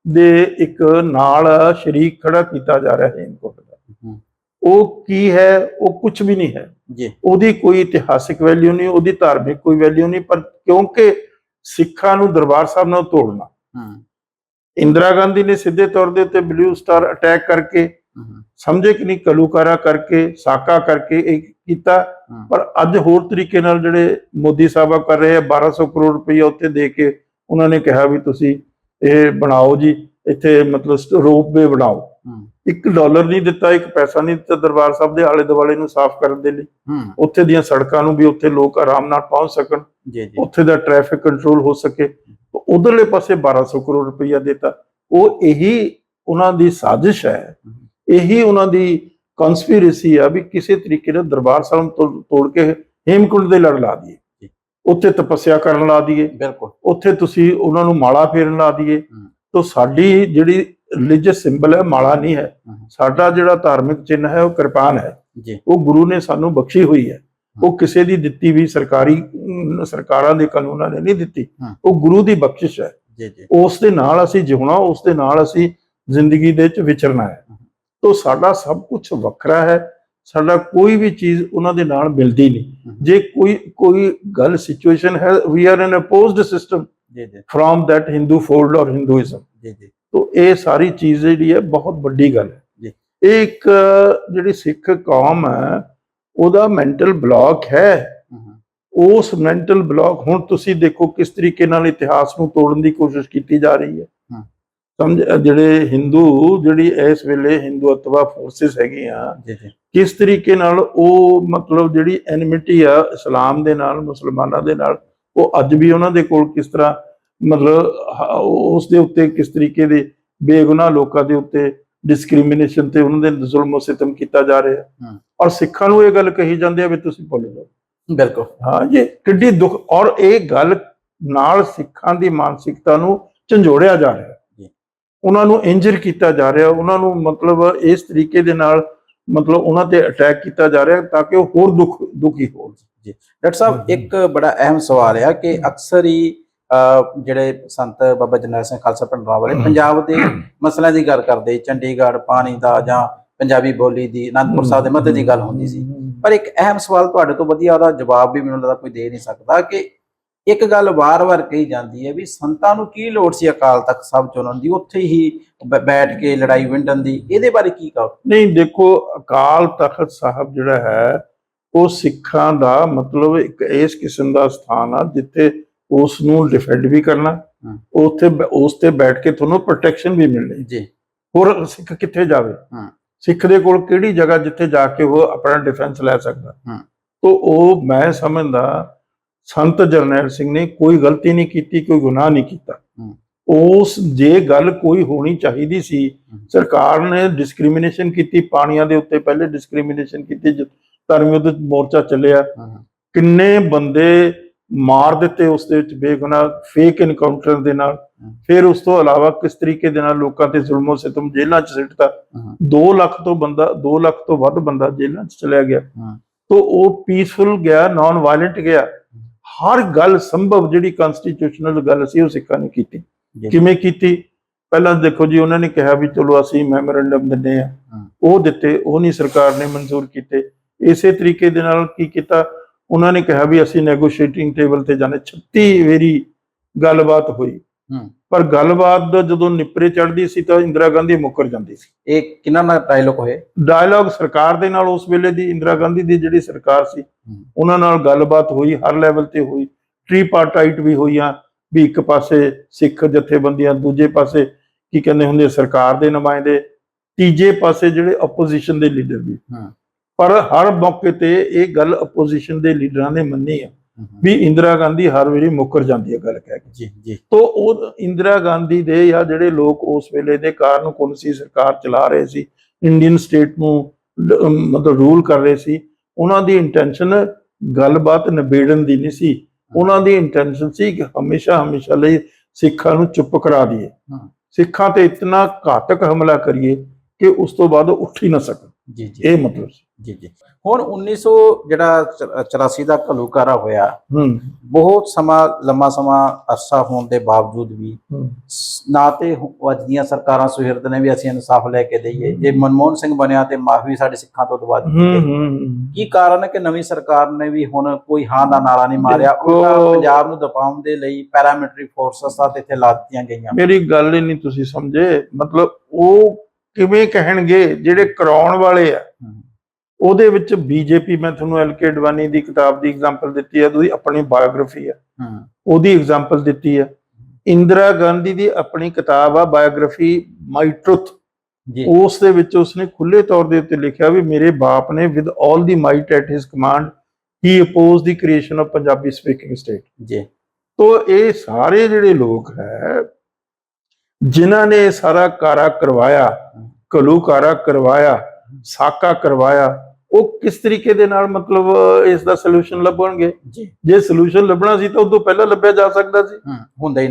ਦੇ ਇੱਕ ਨਾਲ ਸ਼ਰੀਕ ਖੜਾ ਕੀਤਾ ਜਾ ਰਿਹਾ ਹੇਮਕੁੰਟ ਦਾ। ਉਹ ਕੀ ਹੈ? ਉਹ ਕੁਝ ਵੀ ਨਹੀਂ ਹੈ ਜੀ। ਉਹਦੀ ਕੋਈ ਇਤਿਹਾਸਿਕ ਵੈਲਿਊ ਨਹੀਂ, ਉਹਦੀ ਧਾਰਮਿਕ ਕੋਈ ਵੈਲਿਊ ਨਹੀਂ, ਪਰ ਕਿਉਂਕਿ ਸਿੱਖਾਂ ਨੂੰ ਦਰਬਾਰ ਸਾਹਿਬ ਨਾਲ ਤੋੜਨਾ, ਇੰਦਰਾ ਗਾਂਧੀ ਨੇ ਸਿੱਧੇ ਤੌਰ ਦੇ ਉੱਤੇ ਬਲੂ ਸਟਾਰ ਅਟੈਕ ਕਰਕੇ, ਸਮਝੇ ਕਿ ਨਹੀਂ, ਘੱਲੂਘਾਰਾ ਕਰਕੇ, ਸਾਕਾ ਕਰਕੇ ਇਹ ਕੀਤਾ। ਪਰ ਅੱਜ ਹੋਰ ਤਰੀਕੇ ਨਾਲ ਜਿਹੜੇ ਮੋਦੀ ਸਾਹਿਬ ਕਰ ਰਹੇ ਆ, 1200 ਕਰੋੜ ਰੁਪਈਆ ਉੱਥੇ ਦੇ ਕੇ ਉਹਨਾਂ ਨੇ ਕਿਹਾ ਵੀ ਤੁਸੀਂ ਇਹ ਬਣਾਓ ਜੀ, ਇੱਥੇ ਮਤਲਬ ਰੋਪਵੇ ਬਣਾਓ। $1 ਨਹੀਂ ਦਿੱਤਾ, ਇੱਕ ਪੈਸਾ ਨਹੀਂ ਦਿੱਤਾ ਦਰਬਾਰ ਸਾਹਿਬ ਦੇ ਆਲੇ ਦੁਆਲੇ ਨੂੰ ਸਾਫ਼ ਕਰਨ ਦੇ ਲਈ, ਉੱਥੇ ਦੀਆਂ ਸੜਕਾਂ ਨੂੰ ਵੀ ਉੱਥੇ ਲੋਕ ਆਰਾਮ ਨਾਲ ਪਹੁੰਚ ਸਕਣ, ਉੱਥੇ ਦਾ ਟ੍ਰੈਫਿਕ ਕੰਟਰੋਲ ਹੋ ਸਕੇ। ਉਧਰਲੇ ਪਾਸੇ 1200 ਕਰੋੜ ਰੁਪਈਆ ਦਿੱਤਾ। ਉਹ ਇਹੀ ਉਹਨਾਂ ਦੀ ਸਾਜ਼ਿਸ਼ ਹੈ, ਇਹੀ ਉਹਨਾਂ ਦੀ ਕਨਸਪੀਰੇਸੀ ਆ ਵੀ ਕਿਸੇ ਤਰੀਕੇ ਨਾਲ ਦਰਬਾਰ ਸਾਹਿਬ ਤੋੜ ਕੇ ਹੇਮਕੁੰਟ ਦੇ ਲੜ ਲਾ ਦਈਏ, ਉੱਥੇ ਤਪੱਸਿਆ ਕਰਨ ਲਾ ਦਈਏ, ਬਿਲਕੁਲ ਉੱਥੇ ਤੁਸੀਂ ਉਹਨਾਂ ਨੂੰ ਮਾਲਾ ਫੇਰਨ ਲਾ ਦਈਏ। ਤਾਂ ਸਾਡੀ ਜਿਹੜੀ ਰਿਲੀਜੀਅਸ ਸਿੰਬਲ ਹੈ ਮਾਲਾ ਨਹੀਂ ਹੈ, ਸਾਡਾ ਜਿਹੜਾ ਧਾਰਮਿਕ ਚਿੰਨ੍ਹ ਹੈ ਉਹ ਕਿਰਪਾਨ ਹੈ। ਉਹ ਗੁਰੂ ਨੇ ਸਾਨੂੰ ਬਖਸ਼ੀ ਹੋਈ ਹੈ, ਉਹ ਕਿਸੇ ਦੀ ਦਿੱਤੀ ਵੀ ਸਰਕਾਰਾਂ ਦੇ ਕਾਨੂੰਨਾਂ ਨੇ ਨਹੀਂ ਦਿੱਤੀ, ਉਹ ਗੁਰੂ ਦੀ ਬਖਸ਼ਿਸ਼ ਹੈ। ਉਸ ਦੇ ਨਾਲ ਅਸੀਂ ਜਿਉਣਾ, ਉਸ ਦੇ ਨਾਲ ਅਸੀਂ ਜ਼ਿੰਦਗੀ ਦੇ ਵਿੱਚ ਵਿਚਰਨਾ ਹੈ। ਤੋ ਸਾਡਾ ਸਭ ਕੁਝ ਵੱਖਰਾ ਹੈ, ਸਾਡਾ ਕੋਈ ਵੀ ਚੀਜ਼ ਉਹਨਾਂ ਦੇ ਨਾਲ ਮਿਲਦੀ ਨਹੀਂ। ਜੇ ਕੋਈ ਗੱਲ ਸਿਚੁਏਸ਼ਨ ਹੈ, we are an opposed system ਜੀ ਜੀ ਫਰॉम दैट ਹਿੰਦੂ ਫੋਲਡ ਔਰ ਹਿੰਦੂਇਜ਼ਮ। ਜੀ ਜੀ ਤੋ ਇਹ ਸਾਰੀ ਚੀਜ਼ ਜਿਹੜੀ ਹੈ ਬਹੁਤ ਵੱਡੀ ਗੱਲ ਹੈ। ਜੀ ਇਹ ਇੱਕ ਜਿਹੜੀ ਸਿੱਖ ਕੌਮ ਹੈ ਉਹਦਾ ਮੈਂਟਲ ਬਲੌਕ ਹੈ। ਉਸ ਮੈਂਟਲ ਬਲੌਕ ਹੁਣ ਤੁਸੀਂ ਦੇਖੋ ਕਿਸ ਤਰੀਕੇ ਨਾਲ ਇਤਿਹਾਸ ਨੂੰ ਤੋੜਨ ਦੀ ਕੋਸ਼ਿਸ਼ ਕੀਤੀ ਜਾ ਰਹੀ ਹੈ। ਸਮਝ, ਜਿਹੜੇ ਹਿੰਦੂ, ਜਿਹੜੀ ਇਸ ਵੇਲੇ ਹਿੰਦੂਤਵਾ ਫੋਰਸਿਸ ਹੈਗੀਆਂ, ਜੀ ਜੀ ਕਿਸ ਤਰੀਕੇ ਨਾਲ ਉਹ ਮਤਲਬ ਜਿਹੜੀ ਐਨਿਮਿਟੀ ਆ ਇਸਲਾਮ ਦੇ ਨਾਲ, ਮੁਸਲਮਾਨਾਂ ਦੇ ਨਾਲ, ਉਹ ਅੱਜ ਵੀ ਉਹਨਾਂ ਦੇ ਕੋਲ ਕਿਸ ਤਰ੍ਹਾਂ ਮਤਲਬ ਉਸ ਦੇ ਉੱਤੇ ਕਿਸ ਤਰੀਕੇ ਦੇ ਬੇਗੁਨਾਹ ਲੋਕਾਂ ਦੇ ਉੱਤੇ ਡਿਸਕ੍ਰਿਮੀਨੇਸ਼ਨ ਤੇ ਉਹਨਾਂ ਦੇ ਜ਼ੁਲਮ ਸਿਤਮ ਕੀਤਾ ਜਾ ਰਿਹਾ। ਔਰ ਸਿੱਖਾਂ ਨੂੰ ਇਹ ਗੱਲ ਕਹੀ ਜਾਂਦੀ ਹੈ ਵੀ ਤੁਸੀਂ ਭੁੱਲ ਜਾਓ। ਬਿਲਕੁਲ, ਹਾਂ ਜੀ, ਕਿੱਡੀ ਦੁੱਖ। ਔਰ ਇਹ ਗੱਲ ਨਾਲ ਸਿੱਖਾਂ ਦੀ ਮਾਨਸਿਕਤਾ ਨੂੰ ਝੰਜੋੜਿਆ ਜਾ ਰਿਹਾ, ਉਹਨਾਂ ਨੂੰ ਇੰਜਰ ਕੀਤਾ ਜਾ ਰਿਹਾ, ਉਹਨਾਂ ਨੂੰ ਮਤਲਬ ਇਸ ਤਰੀਕੇ ਦੇ ਨਾਲ ਮਤਲਬ ਉਹਨਾਂ ਤੇ ਅਟੈਕ ਕੀਤਾ ਜਾ ਰਿਹਾ ਤਾਂ ਕਿ ਉਹ ਹੋਰ ਦੁਖੀ ਹੋਣ। ਜੀ ਡਾਕਟਰ ਸਾਹਿਬ, ਇੱਕ ਬੜਾ ਅਹਿਮ ਸਵਾਲ ਆ ਕਿ ਅਕਸਰ ਹੀ ਜਿਹੜੇ ਸੰਤ ਬਾਬਾ ਜਰਨੈਲ ਸਿੰਘ ਖਾਲਸਾ ਭੰਡਾਰਾਂ ਵਾਲੇ ਪੰਜਾਬ ਦੇ ਮਸਲਿਆਂ ਦੀ ਗੱਲ ਕਰਦੇ, ਚੰਡੀਗੜ੍ਹ ਪਾਣੀ ਦਾ ਜਾਂ ਪੰਜਾਬੀ ਬੋਲੀ ਦੀ, ਅਨੰਦਪੁਰ ਸਾਹਿਬ ਦੇ ਮਤੇ ਦੀ ਗੱਲ ਹੁੰਦੀ ਸੀ। ਪਰ ਇੱਕ ਅਹਿਮ ਸਵਾਲ ਤੁਹਾਡੇ ਤੋਂ ਵਧੀਆ ਉਹਦਾ ਜਵਾਬ ਵੀ ਮੈਨੂੰ ਲੱਗਦਾ ਕੋਈ ਦੇ ਨਹੀਂ ਸਕਦਾ ਕਿ ਇੱਕ ਗੱਲ ਵਾਰ-ਵਾਰ ਕਹੀ ਜਾਂਦੀ ਹੈ ਵੀ ਸੰਤਾਂ ਨੂੰ ਕੀ ਲੋੜ ਸੀ ਅਕਾਲ ਤਖਤ ਸਾਹਿਬ ਚੁਣਨ ਦੀ, ਉੱਥੇ ਹੀ ਬੈਠ ਕੇ ਲੜਾਈ ਵਿੰਡਣ ਦੀ। ਇਹਦੇ ਬਾਰੇ ਕੀ ਕਹੋ? ਨਹੀਂ, ਦੇਖੋ, ਅਕਾਲ ਤਖਤ ਸਾਹਿਬ ਜਿਹੜਾ ਹੈ ਉਹ ਸਿੱਖਾਂ ਦਾ ਮਤਲਬ ਇੱਕ ਇਸ ਕਿਸਮ ਦਾ ਸਥਾਨ ਆ ਜਿੱਥੇ ਉਸ ਨੂੰ ਡਿਫੈਂਡ ਵੀ ਕਰਨਾ, ਉੱਥੇ ਉਸ ਤੇ ਬੈਠ ਕੇ ਤੁਹਾਨੂੰ ਪ੍ਰੋਟੈਕਸ਼ਨ ਵੀ ਮਿਲਣੀ ਜੀ। ਹੋਰ ਸਿੱਖ ਕਿੱਥੇ ਜਾਵੇ? ਸਿੱਖ ਦੇ ਕੋਲ ਕਿਹੜੀ ਜਗ੍ਹਾ ਜਿੱਥੇ ਜਾ ਕੇ ਉਹ ਆਪਣਾ ਡਿਫੈਂਸ ਲੈ ਸਕਦਾ? ਤੋ ਉਹ ਮੈਂ ਸਮਝਦਾ ਸੰਤ ਜਰਨੈਲ ਸਿੰਘ ਨੇ ਕੋਈ ਗਲਤੀ ਨਹੀਂ ਕੀਤੀ, ਕੋਈ ਗੁਨਾਹ ਨਹੀਂ ਕੀਤਾ। ਉਸ ਜੇ ਗੱਲ ਕੋਈ ਹੋਣੀ ਚਾਹੀਦੀ ਸੀ, ਸਰਕਾਰ ਨੇ ਡਿਸਕ੍ਰਿਮੀਨੇਸ਼ਨ ਕੀਤੀ ਪਾਣੀਆਂ ਦੇ ਉੱਤੇ, ਪਹਿਲੇ ਡਿਸਕ੍ਰਿਮੀਨੇਸ਼ਨ ਕੀਤੀ, ਧਰਮ ਯੁੱਧ ਮੋਰਚਾ ਚੱਲਿਆ, ਕਿੰਨੇ ਬੰਦੇ ਮਾਰ ਦਿੱਤੇ ਉਸ ਦੇ ਵਿੱਚ ਬੇਗੁਨਾਹ ਫੇਕ ਇਨਕਾਊਂਟਰ ਦੇ ਨਾਲ। ਫਿਰ ਉਸ ਤੋਂ ਇਲਾਵਾ ਕਿਸ ਤਰੀਕੇ ਦੇ ਨਾਲ ਲੋਕਾਂ ਤੇ ਜ਼ੁਲਮੋ ਸਿਤਮ ਜੇਲ੍ਹਾਂ 'ਚ ਸਿੱਟਤਾ। 2 ਲੱਖ ਤੋਂ ਵੱਧ ਬੰਦਾ ਜੇਲ੍ਹਾਂ 'ਚ ਚਲਿਆ ਗਿਆ। ਤੋ ਉਹ ਪੀਸਫੁਲ ਗਿਆ, ਨਾਨ ਵਾਇਲੈਂਟ ਗਿਆ। ਹਰ ਗੱਲ ਸੰਭਵ ਜਿਹੜੀ ਕਨਸਟੀਟਿਊਸ਼ਨਲ ਗੱਲ ਸੀ ਉਹ ਸਿੱਖਾਂ ਨੇ ਕੀਤੀ। ਕਿਵੇਂ ਕੀਤੀ? ਪਹਿਲਾਂ ਦੇਖੋ ਜੀ, ਉਹਨਾਂ ਨੇ ਕਿਹਾ ਵੀ ਚਲੋ ਅਸੀਂ ਮੈਮੋਰੈਂਡਮ ਦਿੰਦੇ ਆ, ਉਹ ਦਿੱਤੇ, ਉਹ ਨਹੀਂ ਸਰਕਾਰ ਨੇ ਮਨਜ਼ੂਰ ਕੀਤੇ। ਇਸੇ ਤਰੀਕੇ ਦੇ ਨਾਲ ਕੀ ਕੀਤਾ, ਉਹਨਾਂ ਨੇ ਕਿਹਾ ਵੀ ਅਸੀਂ ਨੈਗੋਸ਼ੀਏਟਿੰਗ ਟੇਬਲ ਤੇ ਜਾਣੇ। 36 ਵਾਰੀ ਗੱਲਬਾਤ ਹੋਈ, ਪਰ ਗੱਲਬਾਤ ਜਦੋਂ ਨਿਪਰੇ ਚੜ੍ਹਦੀ ਸੀ ਤਾਂ ਇੰਦਰਾ ਗਾਂਧੀ ਮੁੱਕਰ ਜਾਂਦੀ ਸੀ। ਇਹ ਕਿਹਨਾਂ ਨਾਲ ਡਾਇਲੋਗ ਹੋਏ? ਡਾਇਲੋਗ ਸਰਕਾਰ ਦੇ ਨਾਲ, ਉਸ ਵੇਲੇ ਦੀ ਇੰਦਰਾ ਗਾਂਧੀ ਦੀ ਜਿਹੜੀ ਸਰਕਾਰ ਸੀ ਉਹਨਾਂ ਨਾਲ ਗੱਲਬਾਤ ਹੋਈ, ਹਰ ਲੈਵਲ ਤੇ ਹੋਈ। ਟ੍ਰੀਪਾਰਟਾਈਟ ਵੀ ਹੋਈਆਂ, ਵੀ ਇੱਕ ਪਾਸੇ ਸਿੱਖ ਜਥੇਬੰਦੀਆਂ, ਦੂਜੇ ਪਾਸੇ ਕੀ ਕਹਿੰਦੇ ਹੁੰਦੇ ਸਰਕਾਰ ਦੇ ਨੁਮਾਇੰਦੇ, ਤੀਜੇ ਪਾਸੇ ਜਿਹੜੇ ਆਪੋਜੀਸ਼ਨ ਦੇ ਲੀਡਰ ਵੀ। ਪਰ ਹਰ ਮੌਕੇ ਤੇ ਇਹ ਗੱਲ ਆਪੋਜੀਸ਼ਨ ਦੇ ਲੀਡਰਾਂ ਨੇ ਮੰਨੀ ਆ ਵੀ ਇੰਦਰਾ ਗਾਂਧੀ ਹਰ ਵਾਰੀ ਮੁੱਕਰ ਜਾਂਦੀ ਹੈ ਗੱਲ ਕਹਿ ਕੇ। ਜੀ ਜੀ। ਤੋ ਉਹ ਇੰਦਰਾ ਗਾਂਧੀ ਦੇ ਜਾਂ ਜਿਹੜੇ ਲੋਕ ਉਸ ਵੇਲੇ ਦੇ ਕਾਰਨਕੁਨ ਸਰਕਾਰ ਚਲਾ ਰਹੇ ਸੀ, ਇੰਡੀਅਨ ਸਟੇਟ ਨੂੰ ਮਤਲਬ ਰੂਲ ਕਰ ਰਹੇ ਸੀ, ਉਹਨਾਂ ਦੀ ਇੰਟੈਂਸ਼ਨ ਗੱਲਬਾਤ ਨਿਬੇੜਨ ਦੀ ਨਹੀਂ ਸੀ। ਉਹਨਾਂ ਦੀ ਇੰਟੈਂਸ਼ਨ ਸੀ ਕਿ ਹਮੇਸ਼ਾ ਲਈ ਸਿੱਖਾਂ ਨੂੰ ਚੁੱਪ ਕਰਾ ਦਈਏ, ਸਿੱਖਾਂ ਤੇ ਇਤਨਾ ਘਾਤਕ ਹਮਲਾ ਕਰੀਏ ਕਿ ਉਸ ਤੋਂ ਬਾਅਦ ਉੱਠ ਹੀ ਨਾ ਸਕਣ। ਜੀ ਜੀ, ਇਹ ਮਤਲਬ ਸੀ। ਜੀ ਜੀ। ਹੁਣ 1984 ਦਾ ਘੱਲੂਘਾਰਾ ਹੋਇਆ, ਬਹੁਤ ਲੰਮਾ ਸਮਾਂ ਅਰਸਾ ਹੋਣ ਦੇ ਬਾਵਜੂਦ ਵੀ ਨਾ ਤੇ ਅੱਜ ਦੀਆਂ ਸਰਕਾਰਾਂ ਸੁਹਿਰਦ ਨੇ ਵੀ ਅਸੀਂ ਇਨਸਾਫ ਲੈ ਕੇ ਦਈਏ। ਜੇ ਮਨਮੋਹਨ ਸਿੰਘ ਬਣਿਆ ਤੇ ਮਾਫੀ ਸਾਡੇ ਸਿੱਖਾਂ ਤੋਂ ਦਵਾ ਦਿੱਤੀ। ਕੀ ਕਾਰਨ ਹੈ ਕਿ ਨਵੀਂ ਸਰਕਾਰ ਨੇ ਵੀ ਹੁਣ ਕੋਈ ਹਾਂ ਦਾ ਨਾਰਾ ਨਹੀਂ ਮਾਰਿਆ? ਪੰਜਾਬ ਨੂੰ ਦਬਾਉਣ ਦੇ ਲਈ ਪੈਰਾਮਿਲਟਰੀ ਫੋਰਸਸ ਤਾਂ ਇੱਥੇ ਲਾ ਦਿੱਤੀਆਂ ਗਈਆਂ। ਮੇਰੀ ਗੱਲ ਹੀ ਨਹੀਂ ਤੁਸੀਂ ਸਮਝੇ। ਮਤਲਬ ਉਹ ਕਿਵੇਂ ਕਹਿਣਗੇ ਜਿਹੜੇ ਕਰਾਉਣ ਵਾਲੇ ਆ? ਉਹਦੇ ਵਿੱਚ ਬੀਜੇਪੀ, ਮੈਂ ਤੁਹਾਨੂੰ LK ਅਡਵਾਨੀ ਦੀ ਕਿਤਾਬ ਦੀ ਐਗਜ਼ਾਮਪਲ ਦਿੱਤੀ ਹੈ, ਉਹਦੀ ਆਪਣੀ ਬਾਇਓਗ੍ਰਾਫੀ ਹੈ, ਉਹਦੀ ਐਗਜ਼ਾਮਪਲ ਦਿੱਤੀ ਹੈ। ਇੰਦਰਾ ਗਾਂਧੀ ਦੀ ਆਪਣੀ ਕਿਤਾਬ ਆ ਬਾਇਓਗ੍ਰਾਫੀ ਮਾਈ ਟਰੁਥ, ਉਸ ਦੇ ਵਿੱਚ ਉਸਨੇ ਖੁੱਲੇ ਤੌਰ ਦੇ ਉੱਤੇ ਲਿਖਿਆ ਵੀ ਮੇਰੇ ਬਾਪ ਨੇ with all the might at his command he oppose the creation of Punjabi speaking state. ਜੀ। ਤੋ ਇਹ ਸਾਰੇ ਜਿਹੜੇ ਲੋਕ ਹੈ ਜਿਨ੍ਹਾਂ ਨੇ ਸਾਰਾ ਕਾਰਾ ਕਰਵਾਇਆ, ਘੱਲੂਘਾਰਾ ਕਰਵਾਇਆ, ਸਾਕਾ ਕਰਵਾਇਆ, ਉਹ ਕਿਸ ਤਰੀਕੇ ਦੇ ਨਾਲ ਮਤਲਬ ਇਸ ਦਾ ਸੋਲੂਸ਼ਨ ਲੱਭਣਗੇ? ਜੇ ਸੋਲੂਸ਼ਨ ਲੱਭਣਾ ਸੀ ਤਾਂ ਉਦੋਂ ਪਹਿਲਾਂ ਲੱਭਿਆ ਜਾ ਸਕਦਾ ਸੀ। ਹੁੰਦਾ ਹੀ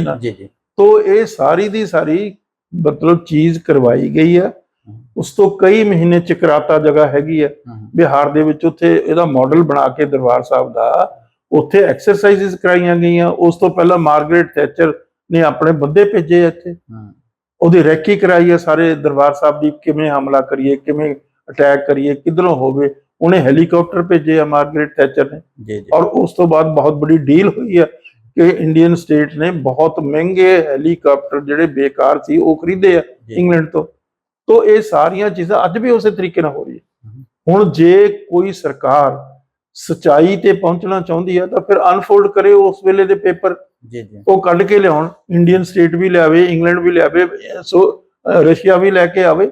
ਨਾ। ਜੀ ਜੀ। ਤੋ ਇਹ ਸਾਰੀ ਦੀ ਸਾਰੀ ਮਤਲਬ ਚੀਜ਼ ਕਰਵਾਈ ਗਈ ਆ। ਉਸ ਤੋਂ ਕਈ ਮਹੀਨੇ ਚਕਰਾਤਾ ਜਗ੍ਹਾ ਹੈਗੀ ਆ ਬਿਹਾਰ ਦੇ ਵਿੱਚ, ਉੱਥੇ ਇਹਦਾ ਮਾਡਲ ਬਣਾ ਕੇ ਦਰਬਾਰ ਸਾਹਿਬ ਦਾ ਉੱਥੇ ਐਕਸਰਸਾਈਜ਼ਸ ਕਰਾਈਆਂ ਗਈਆਂ। ਉਸ ਤੋਂ ਪਹਿਲਾਂ ਮਾਰਗਰੇਟ ਥੈਚਰ ਨੇ ਆਪਣੇ ਬੰਦੇ ਭੇਜੇ ਇੱਥੇ। ਉਹਦੀ ਰੈਕੀ ਕਰਾਈ ਹੈ ਸਾਰੇ ਦਰਬਾਰ ਸਾਹਿਬ ਦੀ, ਕਿਵੇਂ ਹਮਲਾ ਕਰੀਏ, ਕਿਵੇਂ ਅਟੈਕ ਕਰੀਏ, ਕਿੱਧਰੋਂ ਹੋਵੇ। ਉਹਨੇ ਹੈਲੀਕਾਪਟਰ ਭੇਜੇ ਆ ਮਾਰਗਰੇਟ ਥੈਚਰ ਨੇ। ਜੀ ਜੀ ਔਰ ਉਸ ਤੋਂ ਬਾਅਦ ਬਹੁਤ ਬੜੀ ਡੀਲ ਹੋਈ ਹੈ ਕਿ ਇੰਡੀਅਨ ਸਟੇਟ ਨੇ ਬਹੁਤ ਮਹਿੰਗੇ ਹੈਲੀਕਾਪਟਰ ਜਿਹੜੇ ਬੇਕਾਰ ਸੀ ਉਹ ਖਰੀਦੇ ਆ ਇੰਗਲੈਂਡ ਤੋਂ ਇਹ ਸਾਰੀਆਂ ਚੀਜ਼ਾਂ ਅੱਜ ਵੀ ਉਸੇ ਤਰੀਕੇ ਨਾਲ ਹੋ ਰਹੀ ਹੈ। ਹੁਣ ਜੇ ਕੋਈ ਸਰਕਾਰ ਸਚਾਈ ਤੇ ਪਹੁੰਚਣਾ ਚਾਹੁੰਦੀ ਹੈ ਤਾਂ ਫਿਰ ਅਨਫੋਲਡ ਕਰੇ ਉਸ ਵੇਲੇ ਦੇ ਪੇਪਰ, ਜੀ ਜੀ ਉਹ ਕੱਢ ਕੇ ਲਿਆਉਣ। ਇੰਡੀਅਨ ਸਟੇਟ ਵੀ ਲਿਆਵੇ, ਇੰਗਲੈਂਡ ਵੀ ਲਿਆਵੇ, ਰਸ਼ੀਆ ਵੀ ਲੈ ਕੇ ਆਵੇ।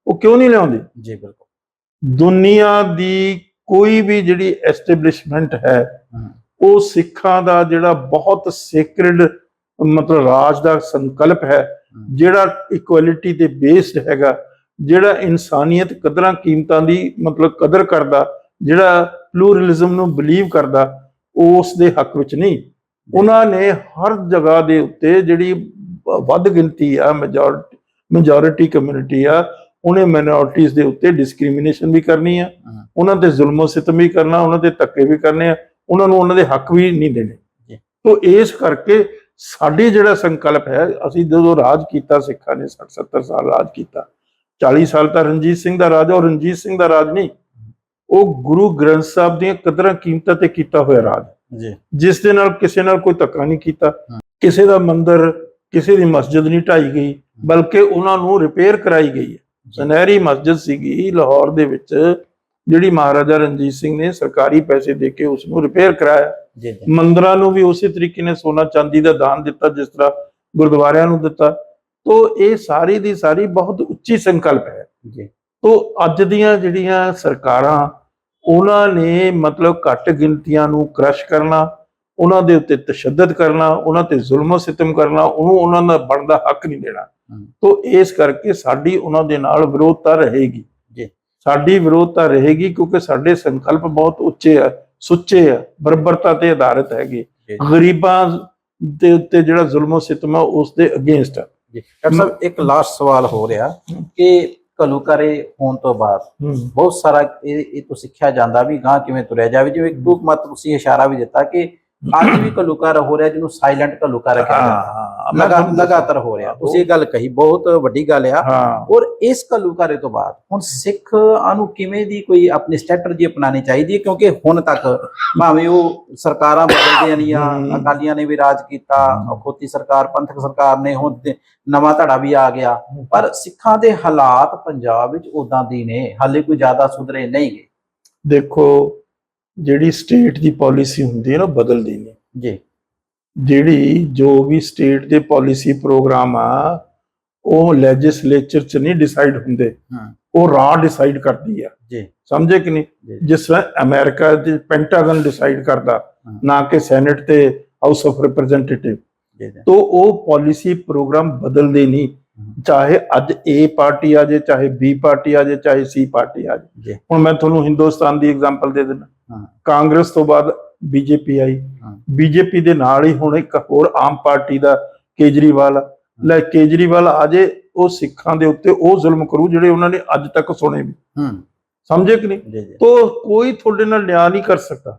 ਉਹ ਕਿਉਂ ਨਹੀਂ ਲਿਆਉਂਦੇ? ਜੀ ਬਿਲਕੁਲ। ਦੁਨੀਆ ਦੀ ਕੋਈ ਵੀ ਜਿਹੜੀ ਐਸਟੈਬਲਿਸ਼ਮੈਂਟ ਹੈ ਉਹ ਸਿੱਖਾਂ ਦਾ ਜਿਹੜਾ ਬਹੁਤ ਸੇਕ੍ਰੇਡ ਮਤਲਬ ਰਾਜ ਦਾ ਸੰਕਲਪ ਹੈ, ਜਿਹੜਾ ਇਕੁਐਲਿਟੀ ਤੇ ਬੇਸਡ ਹੈਗਾ, ਜਿਹੜਾ ਇਨਸਾਨੀਅਤ ਕਦਰਾਂ ਕੀਮਤਾਂ ਦੀ ਮਤਲਬ ਕਦਰ ਕਰਦਾ, ਜਿਹੜਾ ਪਲੂਰਲਿਜ਼ਮ ਨੂੰ ਬਿਲੀਵ ਕਰਦਾ, ਉਸ ਦੇ ਹੱਕ ਵਿੱਚ ਨਹੀਂ। ਉਹਨਾਂ ਨੇ ਹਰ ਜਗ੍ਹਾ ਦੇ ਉੱਤੇ ਜਿਹੜੀ ਵੱਧ ਗਿਣਤੀ ਆ, ਮੈਜੋਰਿਟੀ ਕਮਿਊਨਿਟੀ ਆ, ਉਹਨੇ ਮਾਈਨੋਰਟੀਜ਼ ਦੇ ਉੱਤੇ ਡਿਸਕ੍ਰਿਮੀਨੇਸ਼ਨ ਵੀ ਕਰਨੀ ਆ, ਉਹਨਾਂ ਤੇ ਜ਼ੁਲਮੋ ਸਿਤਮ ਵੀ ਕਰਨਾ, ਉਹਨਾਂ ਤੇ ਧੱਕੇ ਵੀ ਕਰਨੇ ਆ, ਉਹਨਾਂ ਨੂੰ ਉਹਨਾਂ ਦੇ ਹੱਕ ਵੀ ਨਹੀਂ ਦੇਣੇ। ਤੋਂ ਇਸ ਕਰਕੇ ਸਾਡੀ ਜਿਹੜਾ ਸੰਕਲਪ ਹੈ, ਅਸੀਂ ਜਦੋਂ ਰਾਜ ਕੀਤਾ ਸਿੱਖਾਂ ਨੇ 60-70 ਸਾਲ ਰਾਜ ਕੀਤਾ, 40 ਸਾਲ ਤਾਂ ਰਣਜੀਤ ਸਿੰਘ ਦਾ ਰਾਜ, ਔਰ ਰਣਜੀਤ ਸਿੰਘ ਦਾ ਰਾਜ ਨਹੀਂ, ਉਹ ਗੁਰੂ ਗ੍ਰੰਥ ਸਾਹਿਬ ਦੀਆਂ ਕਦਰਾਂ ਕੀਮਤਾਂ ਤੇ ਕੀਤਾ ਹੋਇਆ ਰਾਜ, ਜਿਸ ਦੇ ਨਾਲ ਕਿਸੇ ਨਾਲ ਕੋਈ ਧੱਕਾ ਨਹੀਂ ਕੀਤਾ, ਕਿਸੇ ਦਾ ਮੰਦਿਰ, ਕਿਸੇ ਦੀ ਮਸਜਿਦ ਨਹੀਂ ਢਾਈ ਗਈ, ਬਲਕਿ ਉਹਨਾਂ ਨੂੰ ਰਿਪੇਅਰ ਕਰਾਈ ਗਈ ਹੈ। ਸੁਨਹਿਰੀ ਮਸਜਿਦ ਸੀਗੀ ਲਾਹੌਰ ਦੇ ਵਿੱਚ, ਜਿਹੜੀ ਮਹਾਰਾਜਾ ਰਣਜੀਤ ਸਿੰਘ ਨੇ ਸਰਕਾਰੀ ਪੈਸੇ ਦੇ ਕੇ ਉਸ ਨੂੰ ਰਿਪੇਅਰ ਕਰਾਇਆ। ਮੰਦਿਰਾਂ ਨੂੰ ਵੀ ਉਸੇ ਤਰੀਕੇ ਨੇ ਸੋਨਾ ਚਾਂਦੀ ਦਾ ਦਾਨ ਦਿੱਤਾ ਜਿਸ ਤਰ੍ਹਾਂ ਗੁਰਦੁਆਰਿਆਂ ਨੂੰ ਦਿੱਤਾ। ਤੋਂ ਇਹ ਸਾਰੀ ਦੀ ਸਾਰੀ ਬਹੁਤ ਉੱਚੀ ਸੰਕਲਪ ਹੈ। ਤੋਂ ਅੱਜ ਦੀਆਂ ਜਿਹੜੀਆਂ ਸਰਕਾਰਾਂ, ਉਹਨਾਂ ਨੇ ਮਤਲਬ ਘੱਟ ਗਿਣਤੀਆਂ ਨੂੰ ਕ੍ਰਸ਼ ਕਰਨਾ, ਉਹਨਾਂ ਦੇ ਉੱਤੇ ਤਸ਼ੱਦਦ ਕਰਨਾ, ਉਹਨਾਂ ਤੇ ਜ਼ੁਲਮ ਸਿਤਮ ਕਰਨਾ, ਉਹਨੂੰ ਉਹਨਾਂ ਦਾ ਬਣਦਾ ਹੱਕ ਨਹੀਂ ਦੇਣਾ। ਤੋਂ ਇਸ ਕਰਕੇ ਸਾਡੀ ਉਹਨਾਂ ਦੇ ਨਾਲ ਵਿਰੋਧਤਾ ਰਹੇਗੀ। ਸਾਡੀ ਵਿਰੋਧਤਾ ਰਹੇਗੀ ਕਿਉਂਕਿ ਸਾਡੇ ਸੰਕਲਪ ਬਹੁਤ ਉੱਚੇ ਆ, ਸੁੱਚੇ ਆ, ਬਰਾਬਰਤਾ ਤੇ ਆਧਾਰਿਤ ਹੈਗੇ। ਗਰੀਬਾਂ ਦੇ ਉੱਤੇ ਜਿਹੜਾ ਜ਼ੁਲਮ ਸਿਤਮ ਆ ਉਸ ਦੇ ਅਗੇਂਸਟ ਆ। ਡਾਕਟਰ ਸਾਹਿਬ, ਇੱਕ ਲਾਸਟ ਸਵਾਲ ਹੋ ਰਿਹਾ ਕਿ ਘੱਲੂਘਾਰੇ ਹੋਣ ਤੋਂ ਬਾਅਦ ਬਹੁਤ ਸਾਰਾ ਇਹ ਤੋਂ ਸਿੱਖਿਆ ਜਾਂਦਾ ਵੀ ਗਾਂ ਕਿਵੇਂ ਤੁਰਿਆ ਜਾਵੇ। ਜਿਵੇਂ ਇੱਕ ਮਤ ਤੁਸੀਂ ਇਸ਼ਾਰਾ ਵੀ ਦਿੱਤਾ ਕਿ ਅੱਜ ਵੀ ਘੱਲੂਘਾਰਾ ਹੋ ਰਿਹਾ, ਜਿਹਨੂੰ ਸਾਇਲੈਂਟ ਘੱਲੂਘਾਰਾ ਕਹਿੰਦੇ, ਲਗਾਤਾਰ ਹੋ ਰਿਹਾ। ਤੁਸੀਂ ਇਹ ਗੱਲ ਕਹੀ, ਬਹੁਤ ਵੱਡੀ ਗੱਲ ਆ। ਔਰ ਇਸ ਘੱਲੂਘਾਰੇ ਤੋਂ ਬਾਅਦ ਹੁਣ ਸਿੱਖਾਂ ਨੂੰ ਕਿਵੇਂ ਦੀ ਕੋਈ ਆਪਣੀ ਸਟ੍ਰੈਟਜੀ ਅਪਣਾਉਣੀ ਚਾਹੀਦੀ ਹੈ? ਕਿਉਂਕਿ ਹੁਣ ਤੱਕ ਭਾਵੇਂ ਉਹ ਸਰਕਾਰਾਂ ਬਦਲਦੀਆਂ ਰਹੀਆਂ, ਅਕਾਲੀਆਂ ਨੇ ਵੀ ਰਾਜ ਕੀਤਾ, ਅਖੌਤੀ ਸਰਕਾਰ, ਪੰਥਕ ਸਰਕਾਰ ਨੇ, ਹੁਣ ਨਵਾਂ ਧੜਾ ਵੀ ਆ ਗਿਆ, ਪਰ ਸਿੱਖਾਂ ਦੇ ਹਾਲਾਤ ਪੰਜਾਬ ਵਿੱਚ ਉਦਾਂ ਦੀ ਨੇ, ਹਾਲੇ ਕੋਈ ਜ਼ਿਆਦਾ ਸੁਧਰੇ ਨਹੀਂ ਗਏ। ਦੇਖੋ, ਜਿਹੜੀ ਸਟੇਟ ਦੀ ਪਾਲਿਸੀ ਹੁੰਦੀ ਹੈ ਨਾ, ਬਦਲਦੀ ਨਹੀਂ ਜੀ। ਜਿਹੜੀ ਜੋ ਵੀ ਸਟੇਟ ਦੇ ਪਾਲਿਸੀ ਪ੍ਰੋਗਰਾਮ ਆ, ਉਹ ਲੈਜਿਸਲੇਚਰ ਚ ਨਹੀਂ ਡਿਸਾਈਡ ਹੁੰਦੇ, ਉਹ ਰਾਹ ਡਿਸਾਈਡ ਕਰਦੀ ਆ ਜੀ। ਸਮਝੇ ਕਿ ਨਹੀਂ? ਜਿਸ ਤਰ੍ਹਾਂ ਅਮਰੀਕਾ ਦੇ ਪੈਂਟਾਗਨ ਡਿਸਾਈਡ ਕਰਦਾ, ਨਾ ਕਿ ਸੈਨੇਟ ਤੇ ਹਾਊਸ ਆਫ ਰਿਪਰੈਜ਼ੈਂਟੇਟਿਵ। तो वो पॉलिसी प्रोग्राम बदलते नहीं, चाहे अज ए पार्टी आ जाए, चाहे बी पार्टी आ जाए, चाहे सी पार्टी आ जाए। हुण मैं तुहानूं हिंदुस्तान की एग्जाम्पल दे देना। कांग्रेस तो बाद बीजेपी आई, बीजेपी दे नाल ही हुण एक होर आम पार्टी दा केजरीवाल, ले केजरीवाल आ जाए, वो सिखां दे उत्ते वो जुल्म करू जिहड़े उन्हां ने अज तक सुने भी। समझे कि नहीं? तो कोई तुहाडे नाल न्याय नहीं कर सकता।